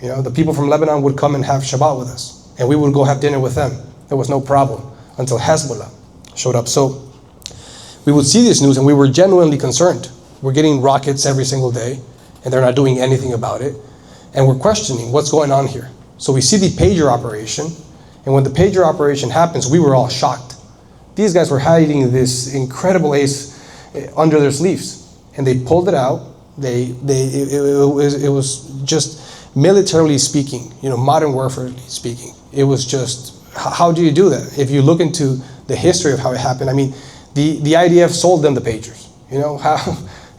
You know, the people from Lebanon would come and have Shabbat with us, and we would go have dinner with them. There was no problem until Hezbollah showed up. So we would see this news, and we were genuinely concerned. We're getting rockets every single day, and they're not doing anything about it. And we're questioning what's going on here. So we see the pager operation, and when the pager operation happens, we were all shocked. These guys were hiding this incredible ace under their sleeves, and they pulled it out. It was just militarily speaking, you know, modern warfare speaking. It was just, how do you do that? If you look into the history of how it happened, I mean, the IDF sold them the pagers, you know,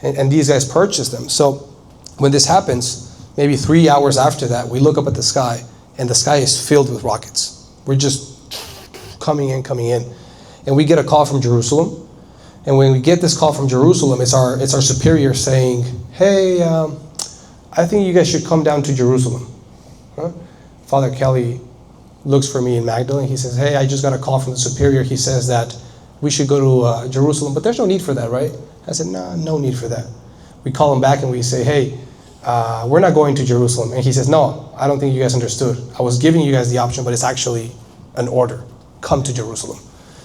and these guys purchased them. So when this happens, maybe 3 hours after that, we look up at the sky, and the sky is filled with rockets. We're just coming in. And we get a call from Jerusalem. And when we get this call from Jerusalem, it's our superior saying, hey, I think you guys should come down to Jerusalem. Huh? Father Kelly looks for me in Magdala, and he says, hey, I just got a call from the superior. He says that we should go to Jerusalem, but there's no need for that, right? I said, no need for that. We call him back and we say, hey, we're not going to Jerusalem. And he says, no, I don't think you guys understood. I was giving you guys the option, but it's actually an order. Come to Jerusalem.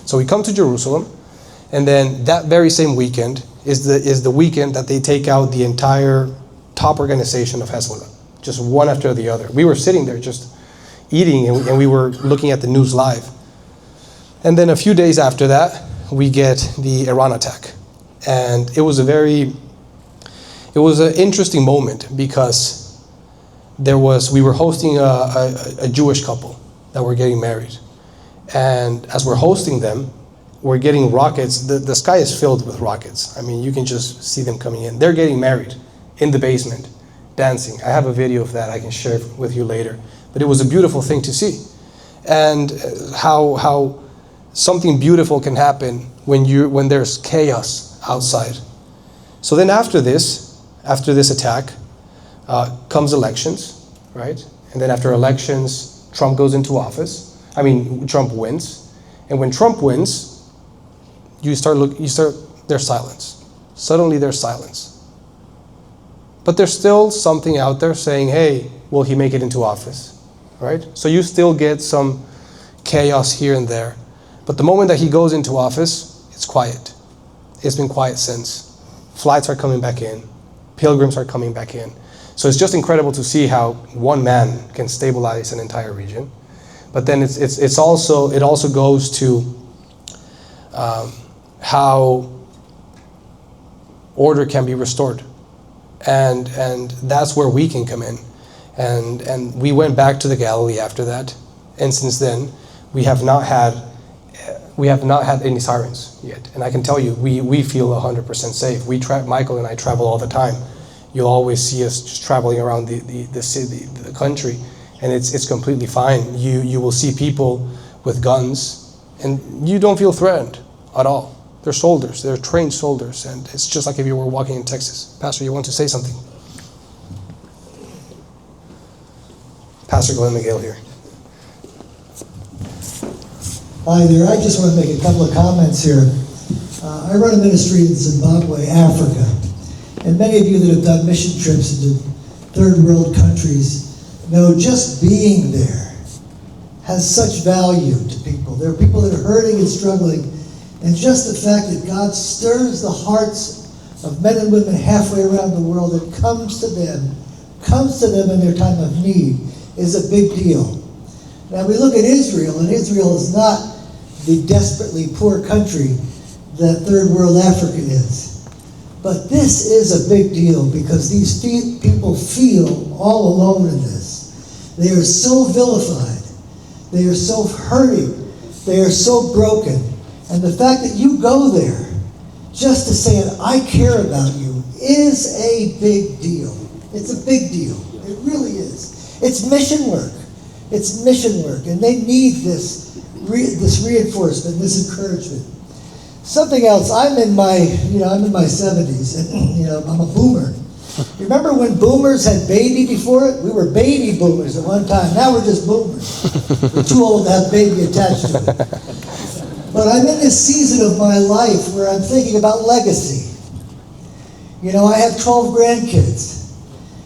So we come to Jerusalem, and then that very same weekend is the weekend that they take out the entire top organization of Hezbollah, just one after the other. We were sitting there just eating, and we were looking at the news live. And then a few days after that, we get the Iran attack. And it was an interesting moment, because we were hosting a Jewish couple that were getting married. And as we're hosting them, we're getting rockets. The sky is filled with rockets. I mean, you can just see them coming in. They're getting married in the basement, dancing. I have a video of that I can share with you later. But it was a beautiful thing to see. And how something beautiful can happen when there's chaos outside. So then after this attack, comes elections, right? And then after elections, Trump goes into office. Trump wins. And when Trump wins, there's silence. Suddenly there's silence. But there's still something out there saying, hey, will he make it into office, right? So you still get some chaos here and there. But the moment that he goes into office, it's quiet. It's been quiet since. Flights are coming back in. Pilgrims are coming back in. So it's just incredible to see how one man can stabilize an entire region. But then it also goes to how order can be restored, and that's where we can come in, and we went back to the Galilee after that, and since then we have not had any sirens yet, and I can tell you we feel 100% safe. Michael and I travel all the time. You'll always see us just traveling around the city, the country. And it's completely fine. You will see people with guns, and you don't feel threatened at all. They're soldiers. They're trained soldiers, and it's just like if you were walking in Texas. Pastor, you want to say something? Pastor Glenn McGill here. Hi there. I just want to make a couple of comments here. I run a ministry in Zimbabwe, Africa, and many of you that have done mission trips into third world countries know just being there has such value to people. There are people that are hurting and struggling, and just the fact that God stirs the hearts of men and women halfway around the world and comes to them in their time of need is a big deal. Now we look at Israel, and Israel is not the desperately poor country that third world Africa is. But this is a big deal, because these people feel all alone in this. They are so vilified. They are so hurting. They are so broken. And the fact that you go there just to say it, I care about you, is a big deal. It's a big deal. It really is. It's mission work. It's mission work, and they need this reinforcement, this encouragement. Something else. I'm in my 70s, and I'm a boomer. You remember when boomers had baby before it? We were baby boomers at one time. Now we're just boomers. We're too old to have baby attached to it. But I'm in this season of my life where I'm thinking about legacy. I have 12 grandkids,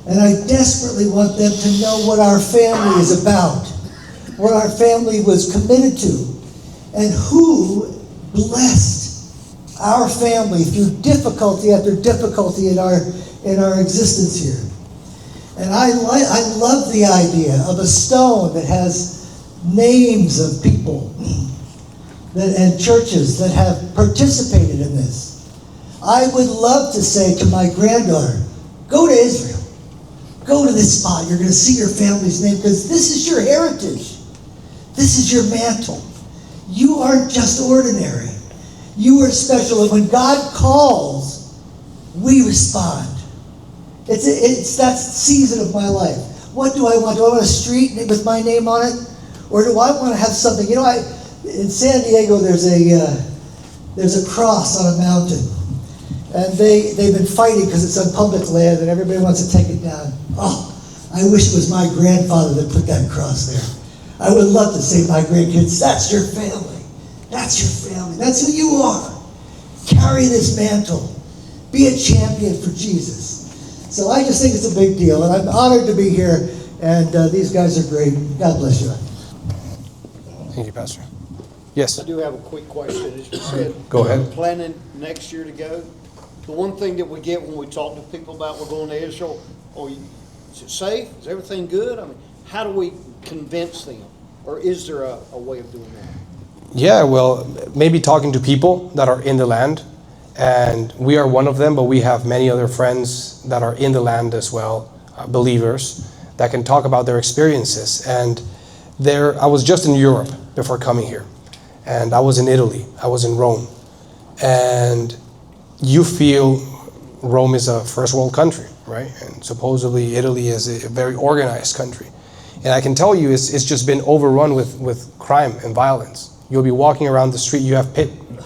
and I desperately want them to know what our family is about, what our family was committed to, and who blessed our family through difficulty after difficulty in our existence here. And I love the idea of a stone that has names of people and churches that have participated in this. I would love to say to my granddaughter, go to Israel. Go to this spot. You're going to see your family's name, because this is your heritage. This is your mantle. You aren't just ordinary. You are special. And when God calls, we respond. It's that season of my life. What do I want? Do I want a street with my name on it? Or do I want to have something? In San Diego, there's a cross on a mountain. And they've been fighting because it's on public land and everybody wants to take it down. Oh, I wish it was my grandfather that put that cross there. I would love to say to my grandkids, that's your family. That's your family. That's who you are. Carry this mantle. Be a champion for Jesus. So I just think it's a big deal, and I'm honored to be here, and these guys are great. God bless you. Thank you, Pastor. Yes. I do have a quick question. As you said, Go ahead. we're planning next year to go. The one thing that we get when we talk to people about we're going to Israel, is it safe? Is everything good? I mean, how do we convince them? Or is there a way of doing that? Yeah, well, maybe talking to people that are in the land, and we are one of them, but we have many other friends that are in the land as well, believers, that can talk about their experiences. And I was just in Europe before coming here, and I was in Italy, I was in Rome, and you feel Rome is a first world country, right? And supposedly Italy is a very organized country. And I can tell you it's just been overrun with crime and violence. You'll be walking around the street, you have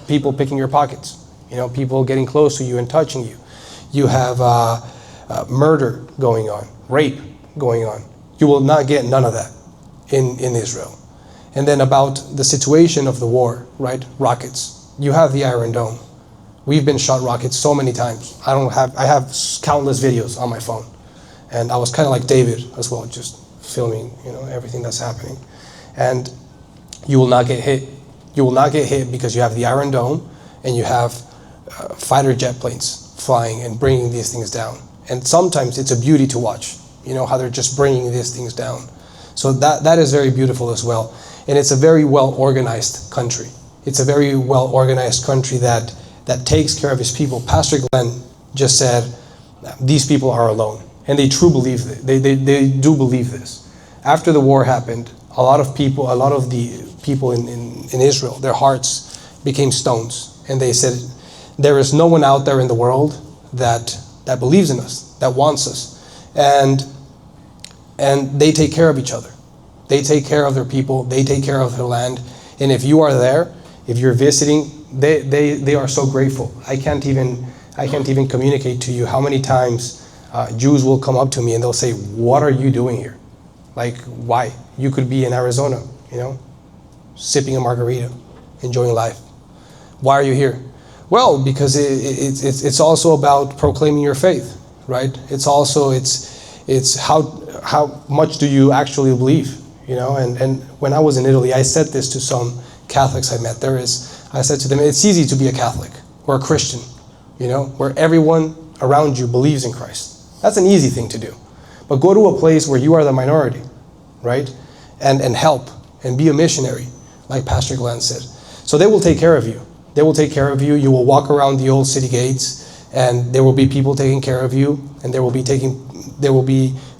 people picking your pockets, people getting close to you and touching you. You have murder going on, rape going on. You will not get none of that in Israel. And then about the situation of the war, right? Rockets. You have the Iron Dome. We've been shot rockets so many times. I have countless videos on my phone. And I was kind of like David as well, just filming, everything that's happening. And you will not get hit. You will not get hit because you have the Iron Dome and you have fighter jet planes flying and bringing these things down. And sometimes it's a beauty to watch, how they're just bringing these things down. So that is very beautiful as well. And it's a very well-organized country. It's a very well-organized country that takes care of his people. Pastor Glenn just said, these people are alone. And they truly believe it. They do believe this. After the war happened, a lot of the people in Israel, their hearts became stones. And they said, there is no one out there in the world that believes in us, that wants us. And they take care of each other. They take care of their people. They take care of their land. And if you are there, if you're visiting, they are so grateful. I can't even communicate to you how many times Jews will come up to me and they'll say, what are you doing here? Like, why? You could be in Arizona, sipping a margarita, enjoying life. Why are you here? Well, because it's also about proclaiming your faith, right? It's how much do you actually believe, And when I was in Italy, I said this to some Catholics I met. I said to them, it's easy to be a Catholic or a Christian, where everyone around you believes in Christ. That's an easy thing to do. But go to a place where you are the minority, right? And help and be a missionary, like Pastor Glenn said. So they will take care of you. They will take care of you. You will walk around the old city gates, and there will be people taking care of you, and there will be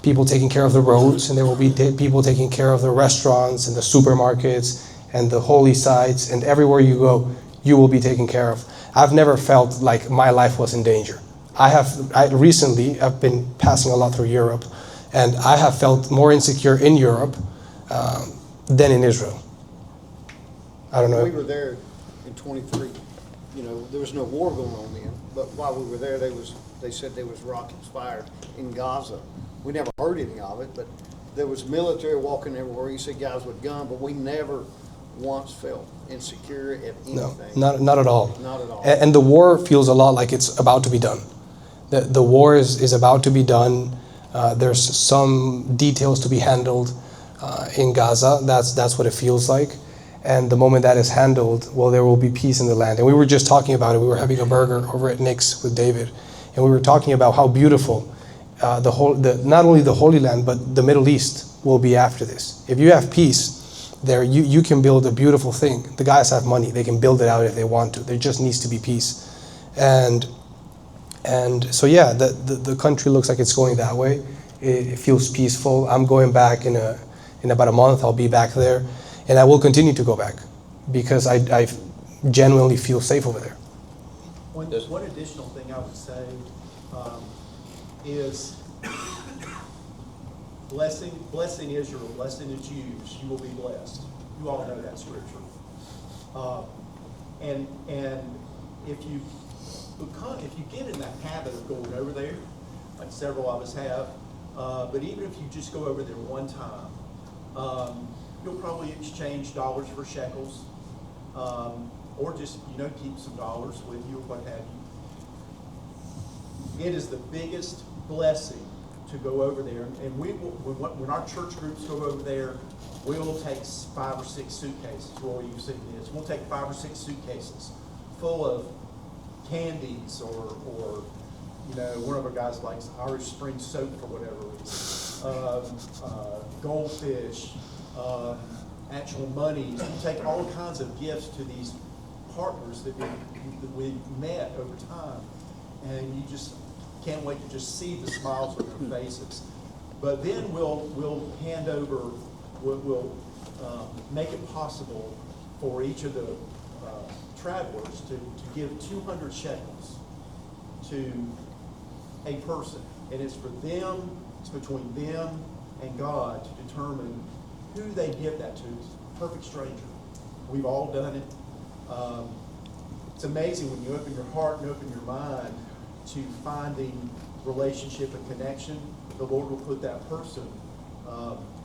people taking care of the roads, and there will be people taking care of the restaurants and the supermarkets and the holy sites, and everywhere you go, you will be taken care of. I've never felt like my life was in danger. Recently, I've been passing a lot through Europe, and I have felt more insecure in Europe than in Israel. I don't know. We were there in 23. You know, there was no war going on then, but while we were there, they said there was rockets fired in Gaza. We never heard any of it, but there was military walking everywhere. You see guys with guns, but we never once felt insecure at anything. No, not at all. Not at all. And the war feels a lot like it's about to be done. The war is about to be done. There's some details to be handled in Gaza. That's what it feels like. And the moment that is handled, well, there will be peace in the land. And we were just talking about it. We were having a burger over at Nick's with David, and we were talking about how beautiful not only the Holy Land, but the Middle East will be after this. If you have peace there, you can build a beautiful thing. The guys have money; they can build it out if they want to. There just needs to be peace, and so yeah, the country looks like it's going that way. It feels peaceful. I'm going back in about a month. I'll be back there. And I will continue to go back because I genuinely feel safe over there. One additional thing I would say is blessing Israel, blessing the Jews. You will be blessed. You all know that scripture. And if you get in that habit of going over there, like several of us have, but even if you just go over there one time. You'll probably exchange dollars for shekels, or just, keep some dollars with you or what have you. It is the biggest blessing to go over there. And when our church groups go over there, we will take 5 or 6 suitcases. Roy, you've seen this. We'll take 5 or 6 suitcases full of candies or one of our guys likes Irish Spring soap for whatever reason, goldfish, actual money. You take all kinds of gifts to these partners that we've met over time, and you just can't wait to just see the smiles on their faces. But then we'll hand over, we'll make it possible for each of the travelers to give 200 shekels to a person, and it's for them. It's between them and God to determine who they give that to. It's a perfect stranger. We've all done it. It's amazing when you open your heart and open your mind to finding relationship and connection. The Lord will put that person.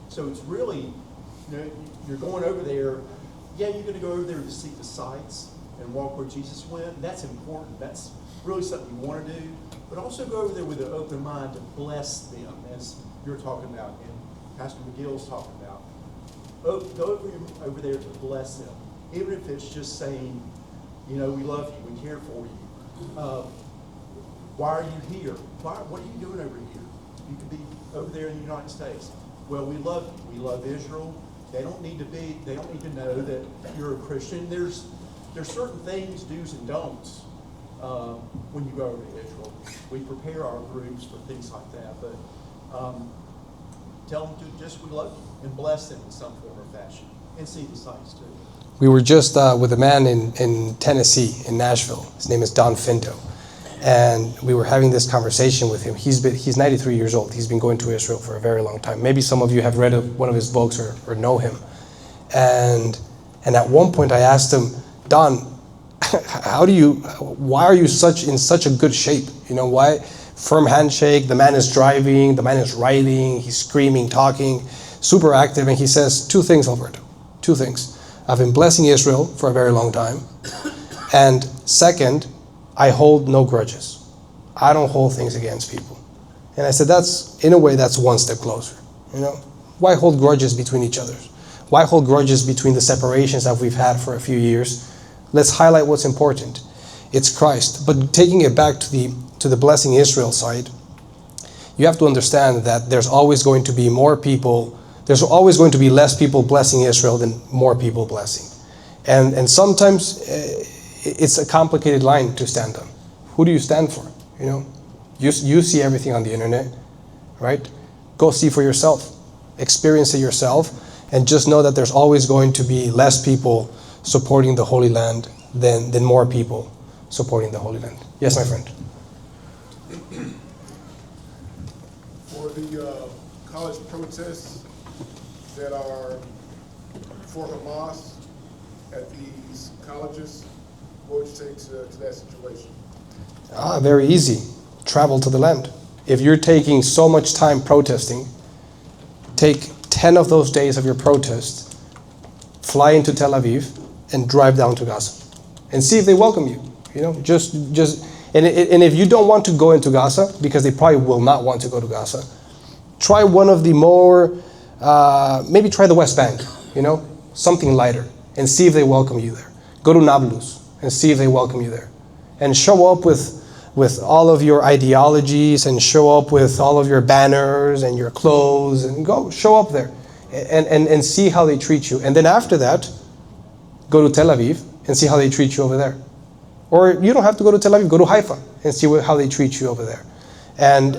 So it's really, you're going over there. Yeah, you're going to go over there to see the sights and walk where Jesus went. That's important. That's really something you want to do. But also go over there with an open mind to bless them, as you're talking about and Pastor McGill's talking about. Go over there to bless them, even if it's just saying, we love you, we care for you. Why are you here? What are you doing over here? You could be over there in the United States. Well, we love you. We love Israel. They don't need to know that you're a Christian. There's certain things, do's and don'ts, when you go over to Israel. We prepare our groups for things like that, but tell them to just we love you and bless them in some form or fashion, and see the sights too. We were just with a man in Tennessee, in Nashville. His name is Don Finto. And we were having this conversation with him. He's 93 years old. He's been going to Israel for a very long time. Maybe some of you have read one of his books or know him. And at one point I asked him, Don, why are you in such a good shape? Why? Firm handshake, the man is driving, the man is riding, he's screaming, talking, super active. And he says 2 things, Alberto, 2 things. I've been blessing Israel for a very long time. And second, I hold no grudges. I don't hold things against people. And I said, in a way, that's one step closer. Why hold grudges between each other? Why hold grudges between the separations that we've had for a few years? Let's highlight what's important. It's Christ. But taking it back to the blessing Israel side, you have to understand that there's always going to be more people. There's always going to be less people blessing Israel than more people blessing. And sometimes it's a complicated line to stand on. Who do you stand for? You see everything on the internet, right? Go see for yourself. Experience it yourself. And just know that there's always going to be less people supporting the Holy Land than more people supporting the Holy Land. Yes, my friend. For the college protests that are for Hamas at these colleges, what would you say to that situation? Very easy. Travel to the land. If you're taking so much time protesting, take 10 of those days of your protest, fly into Tel Aviv, and drive down to Gaza, and see if they welcome you. You know, and if you don't want to go into Gaza, because they probably will not want to go to Gaza, try one of the more, maybe try the West Bank. You know, something lighter, and see if they welcome you there. Go to Nablus and see if they welcome you there, and show up with all of your ideologies, and show up with all of your banners and your clothes, and go show up there and see how they treat you. And then after that, go to Tel Aviv and see how they treat you over there. Or you don't have to go to Tel Aviv, go to Haifa and see how they treat you over there. And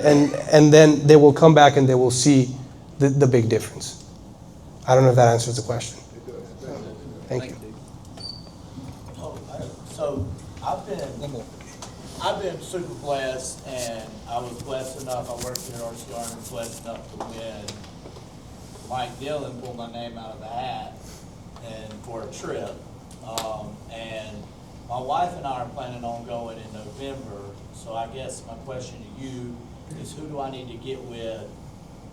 then they will come back and they will see the big difference. I don't know if that answers the question. Thank you. So I've been super blessed, and I was blessed enough, I worked here at RCR, and was blessed enough to win. Mike Dillon pulled my name out of the hat and for a trip. And my wife and I are planning on going in November, so I guess my question to you is, who do I need to get with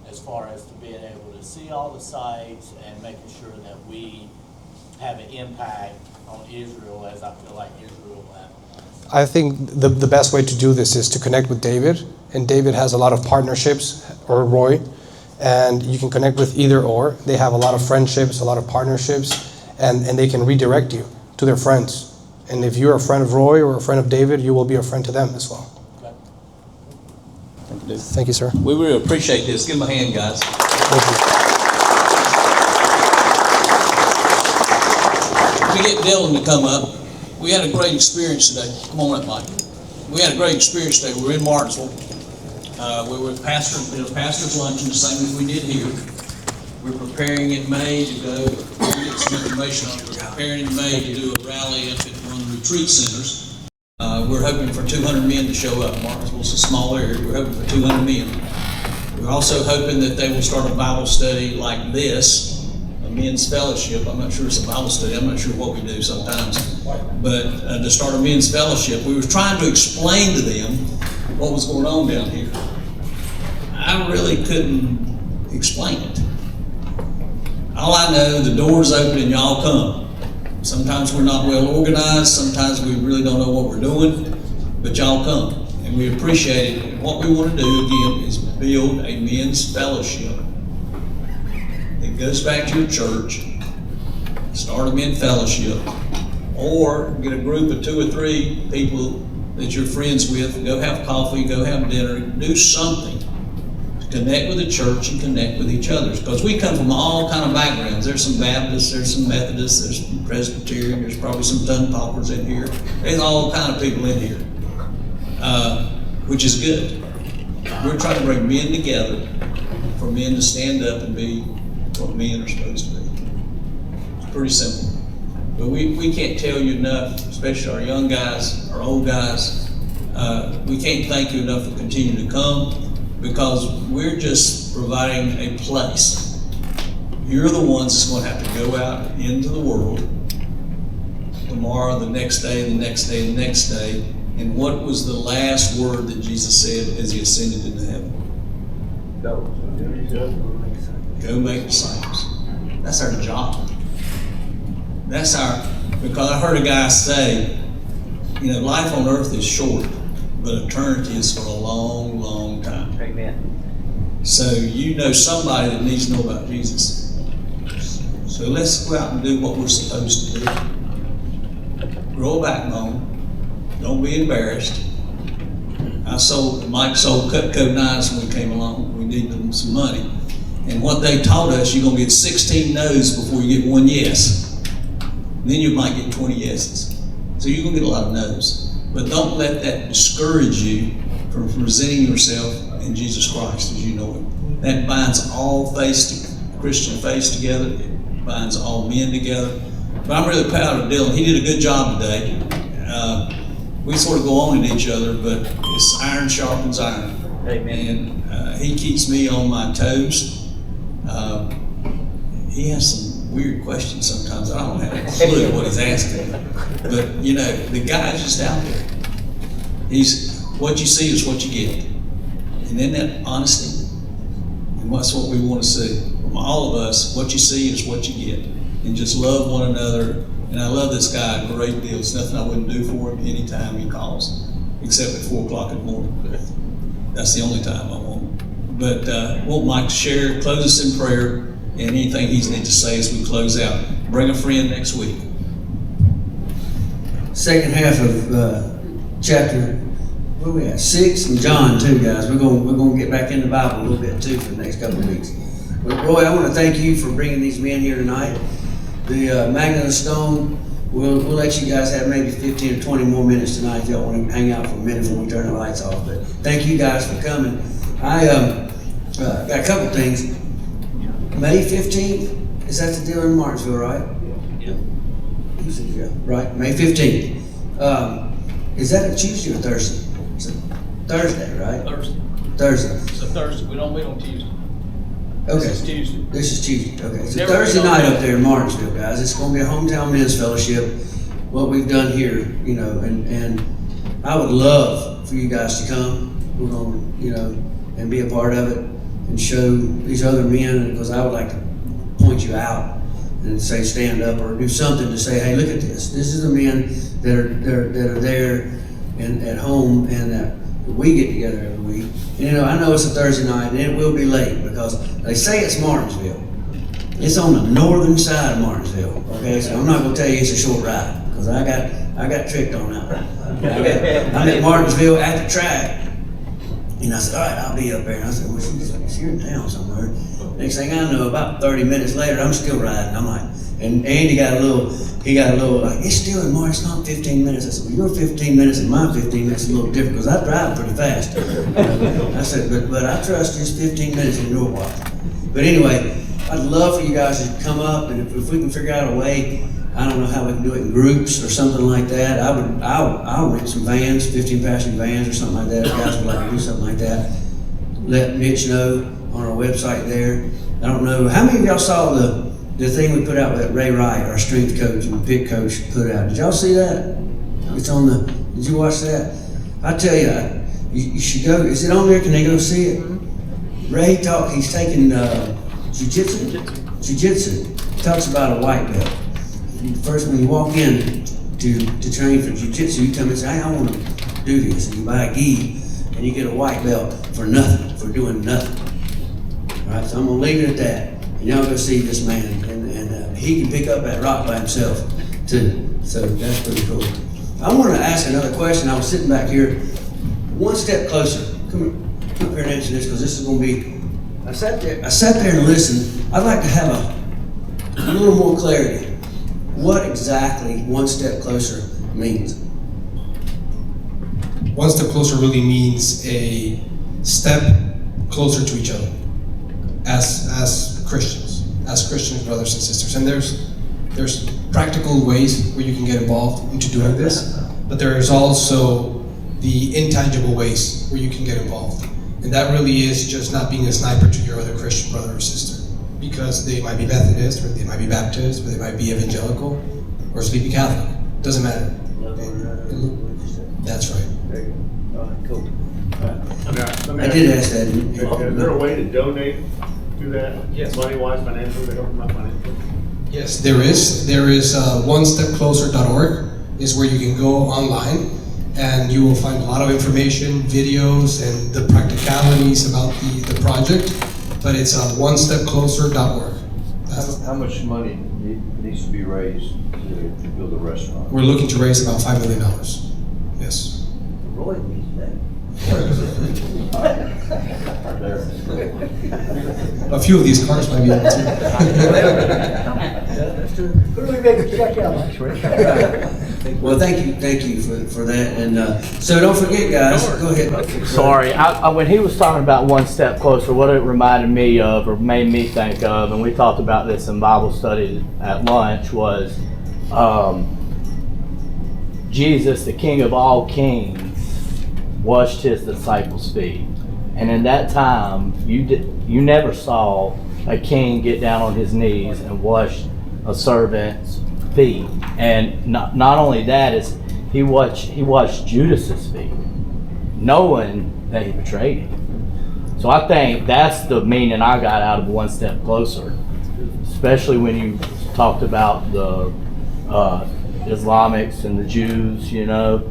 as far as to being able to see all the sites and making sure that we have an impact on Israel, as I feel like Israel will have? I think the best way to do this is to connect with David, and David has a lot of partnerships, or Roy, and you can connect with either or. They have a lot of friendships, a lot of partnerships, and they can redirect you to their friends. And if you're a friend of Roy or a friend of David, you will be a friend to them as well. Okay. Thank you, David. Thank you, sir. We really appreciate this. Give them a hand, guys. Thank you. We get Dylan to come up. We had a great experience today. Come on up, Mike. We had a great experience today. We were in Martinsville. We were at pastor's luncheon, the same as we did here. We're preparing in May to go, get some information on it. We're preparing in May to do a rally up at one of the retreat centers. We're hoping for 200 men to show up. Martinsville's a small area. We're hoping for 200 men. We're also hoping that they will start a Bible study like this, a men's fellowship. I'm not sure it's a Bible study. I'm not sure what we do sometimes. But to start a men's fellowship, we were trying to explain to them what was going on down here. I really couldn't explain it. All I know, the door's open and y'all come. Sometimes we're not well organized, sometimes we really don't know what we're doing, but y'all come, and we appreciate it. And what we want to do, again, is build a men's fellowship. It goes back to your church, start a men's fellowship, or get a group of 2 or 3 people that you're friends with, go have coffee, go have dinner, do something. Connect with the church and connect with each other, because we come from all kind of backgrounds. There's some Baptists, there's some Methodists, there's some Presbyterian, there's probably some tongue talkers in here. There's all kind of people in here, which is good. We're trying to bring men together for men to stand up and be what men are supposed to be. It's pretty simple. But we can't tell you enough, especially our young guys, our old guys. We can't thank you enough for continuing to come, because we're just providing a place. You're the ones that's going to have to go out into the world tomorrow, the next day, the next day, the next day. And what was the last word that Jesus said as he ascended into heaven? Go make disciples. That's our job. That's because I heard a guy say, life on earth is short, but eternity is for a long, long time. Amen. So you know somebody that needs to know about Jesus. So let's go out and do what we're supposed to do. Grow a backbone. Don't be embarrassed. Mike sold Cutco knives when we came along. We needed them some money. And what they taught us, you're going to get 16 no's before you get 1 yes. Then you might get 20 yeses. So you're going to get a lot of no's. But don't let that discourage you from presenting yourself in Jesus Christ as you know Him. That binds all Christian faith together. It binds all men together. But I'm really proud of Dylan. He did a good job today. we sort of go on at each other, but it's iron sharpens iron. Amen. And he keeps me on my toes. He has some weird questions sometimes. I don't have a clue what he's asking. But, you know, the guy's just out there. What you see is what you get. And isn't that honesty? And that's what we want to see from all of us. What you see is what you get. And just love one another. And I love this guy a great deal. It's nothing I wouldn't do for him anytime he calls, except at 4 o'clock in the morning. That's the only time I want. But I want Mike to share, close us in prayer, and anything he's need to say as we close out. Bring a friend next week. Second half of chapter, where we at? 6 and John too, guys. We're gonna get back in the Bible a little bit too for the next couple of weeks. But Roy, I want to thank you for bringing these men here tonight. The Magdala Stone, we'll let you guys have maybe 15 or 20 more minutes tonight if y'all want to hang out for a minute before we turn the lights off. But thank you guys for coming. I got a couple things. May 15th, is that the deal in Martinsville, right? Yeah. Right, May 15th. Is that a Tuesday or Thursday? It's a Thursday, right? Thursday. Thursday. It's a Thursday. We don't meet on Tuesday. Okay. This is Tuesday. This is Tuesday. Okay. It's a Never Thursday been on night up there in Martinsville, guys. It's going to be a hometown men's fellowship. What we've done here, you know, and I would love for you guys to come. We're going to, you know, and be a part of it and show these other men, because I would like to point you out and say stand up or do something to say, hey, look at this. This is the men that are there and at home and that we get together every week. And, you know, I know it's a Thursday night and it will be late because they say it's Martinsville. It's on the northern side of Martinsville. Okay, so I'm not gonna tell you it's a short ride because I got tricked on that one. I'm at Martinsville at the track. And I said, all right, I'll be up there. And I said, well, she's here in town somewhere. Next thing I know, about 30 minutes later, I'm still riding. I'm like, and Andy got a little, like, it's still in March, it's not 15 minutes. I said, well, your 15 minutes and my 15 minutes is a little different because I drive pretty fast. I said, but I trust just 15 minutes in your watch. But anyway, I'd love for you guys to come up, and if we can figure out a way, I don't know how we can do it in groups or something like that. I'll rent some vans, 15-passenger vans or something like that. If guys would like to do something like that, let Mitch know on our website there. I don't know, how many of y'all saw the thing we put out with Ray Wright, our strength coach and pick coach, put out? Did y'all see that? It's on the, did you watch that? I tell you, you should go, is it on there? Can they go see it? Ray he's taking jiu-jitsu. He talks about a white belt. First, when you walk in to train for jiu-jitsu, you come and say, hey, I want to do this. And you buy a gi, and you get a white belt for nothing, for doing nothing. All right, so I'm going to leave it at that. And y'all go see this man. And he can pick up that rock by himself, too. So that's pretty cool. I want to ask another question. I was sitting back here, one step closer. Come up here and answer this, because this is going to be, I sat there and listened. I'd like to have a little more clarity. What exactly one step closer means? One step closer really means a step closer to each other as Christians, brothers and sisters. And there's practical ways where you can get involved into doing this, but there is also the intangible ways where you can get involved. And that really is just not being a sniper to your other Christian brother or sister, because they might be Methodist, or they might be Baptist, or they might be evangelical, or sleepy Catholic. Doesn't matter. That's right. All right, cool. I did ask that. Is there a way to donate to that? Yes. Money-wise, financially, to help them out financially? Yes, there is. There is onestepcloser.org is where you can go online, and you will find a lot of information, videos, and the practicalities about the project. But it's onestepcloser.org. How much money needs to be raised to build a restaurant? We're looking to raise about $5 million. Yes. Roy needs that. A few of these cars might be able to. Well, thank you for that. And so don't forget, guys. Go ahead. Sorry, when he was talking about one step closer, what it reminded me of, or made me think of, and we talked about this in Bible study at lunch, was Jesus, the King of all kings, washed his disciples' feet. And in that time, you never saw a king get down on his knees and wash a servant's feet. And not only that, is he washed Judas's feet, knowing that he betrayed him. So I think that's the meaning I got out of One Step Closer, especially when you talked about the Islamics and the Jews, you know.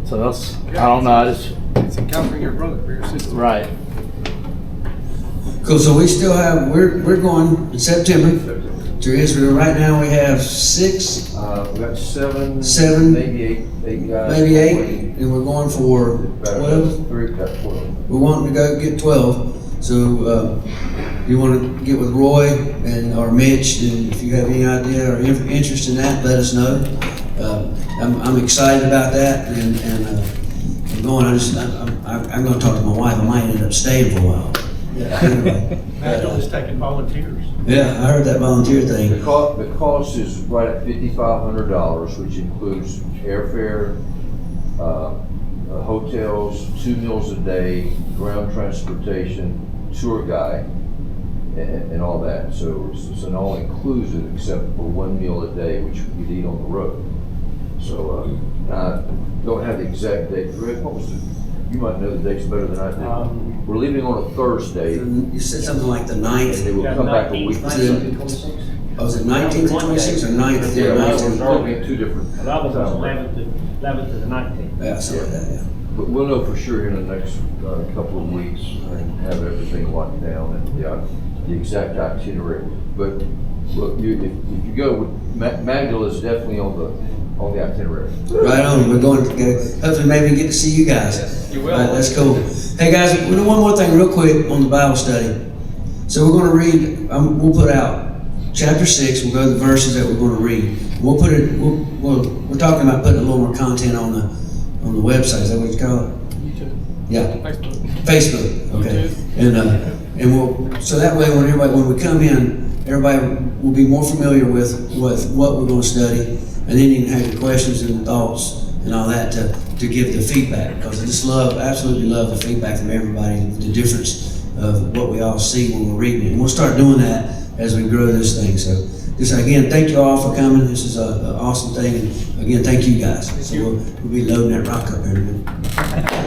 So that's, I don't know, It's encountering your brother or your sister. right. Cool, so we still have, we're going in September to Israel. Right now we have 6, We got seven, Seven. maybe eight guys. maybe 8, and we're going for 12. 3, got 12. We're wanting to go get 12. So you want to get with Roy or Mitch, and if you have any idea or interest in that, let us know. I'm excited about that, and I'm going. I'm going to talk to my wife. I might end up staying for a while. Anyway, Magdala's taking volunteers. yeah, I heard that volunteer thing. The cost is right at $5,500, which includes airfare, hotels, 2 meals a day, ground transportation, tour guide, and all that. So it's an all-inclusive except for 1 meal a day, which we'd eat on the road. So I don't have the exact date. Rick, what was you might know the dates better than I do. We're leaving on a Thursday, and You said something like the 9th. they will come back a week. Oh, is it 19th and 26th or 9th? Yeah, Yeah, we're 19th. looking at 2 different. That was times. 11th to the 19th. Yeah, something like that, yeah. But we'll know for sure in the next couple of weeks and have everything locked down and the exact itinerary. But look, if you go with Magdala is definitely on the itinerary. Right on. We're going to go. Hopefully, maybe get to see you guys. Yes, you will. Right, that's cool. Hey guys, we'll do one more thing real quick on the Bible study. So we're going to read. We'll put out chapter 6. We'll go to the verses that we're going to read. We'll put it. We're talking about putting a little more content on the website. Is that what you call it? YouTube. Yeah. Facebook. Facebook. Okay. YouTube. And we'll so that way when we come in, everybody will be more familiar with what we're going to study. And then you can have your questions and thoughts and all that to give the feedback, because I just absolutely love the feedback from everybody, the difference of what we all see when we're reading it. And we'll start doing that as we grow this thing. So just again, thank you all for coming. This is an awesome thing. And again, thank you guys. So we'll be loading that rock up here in a minute.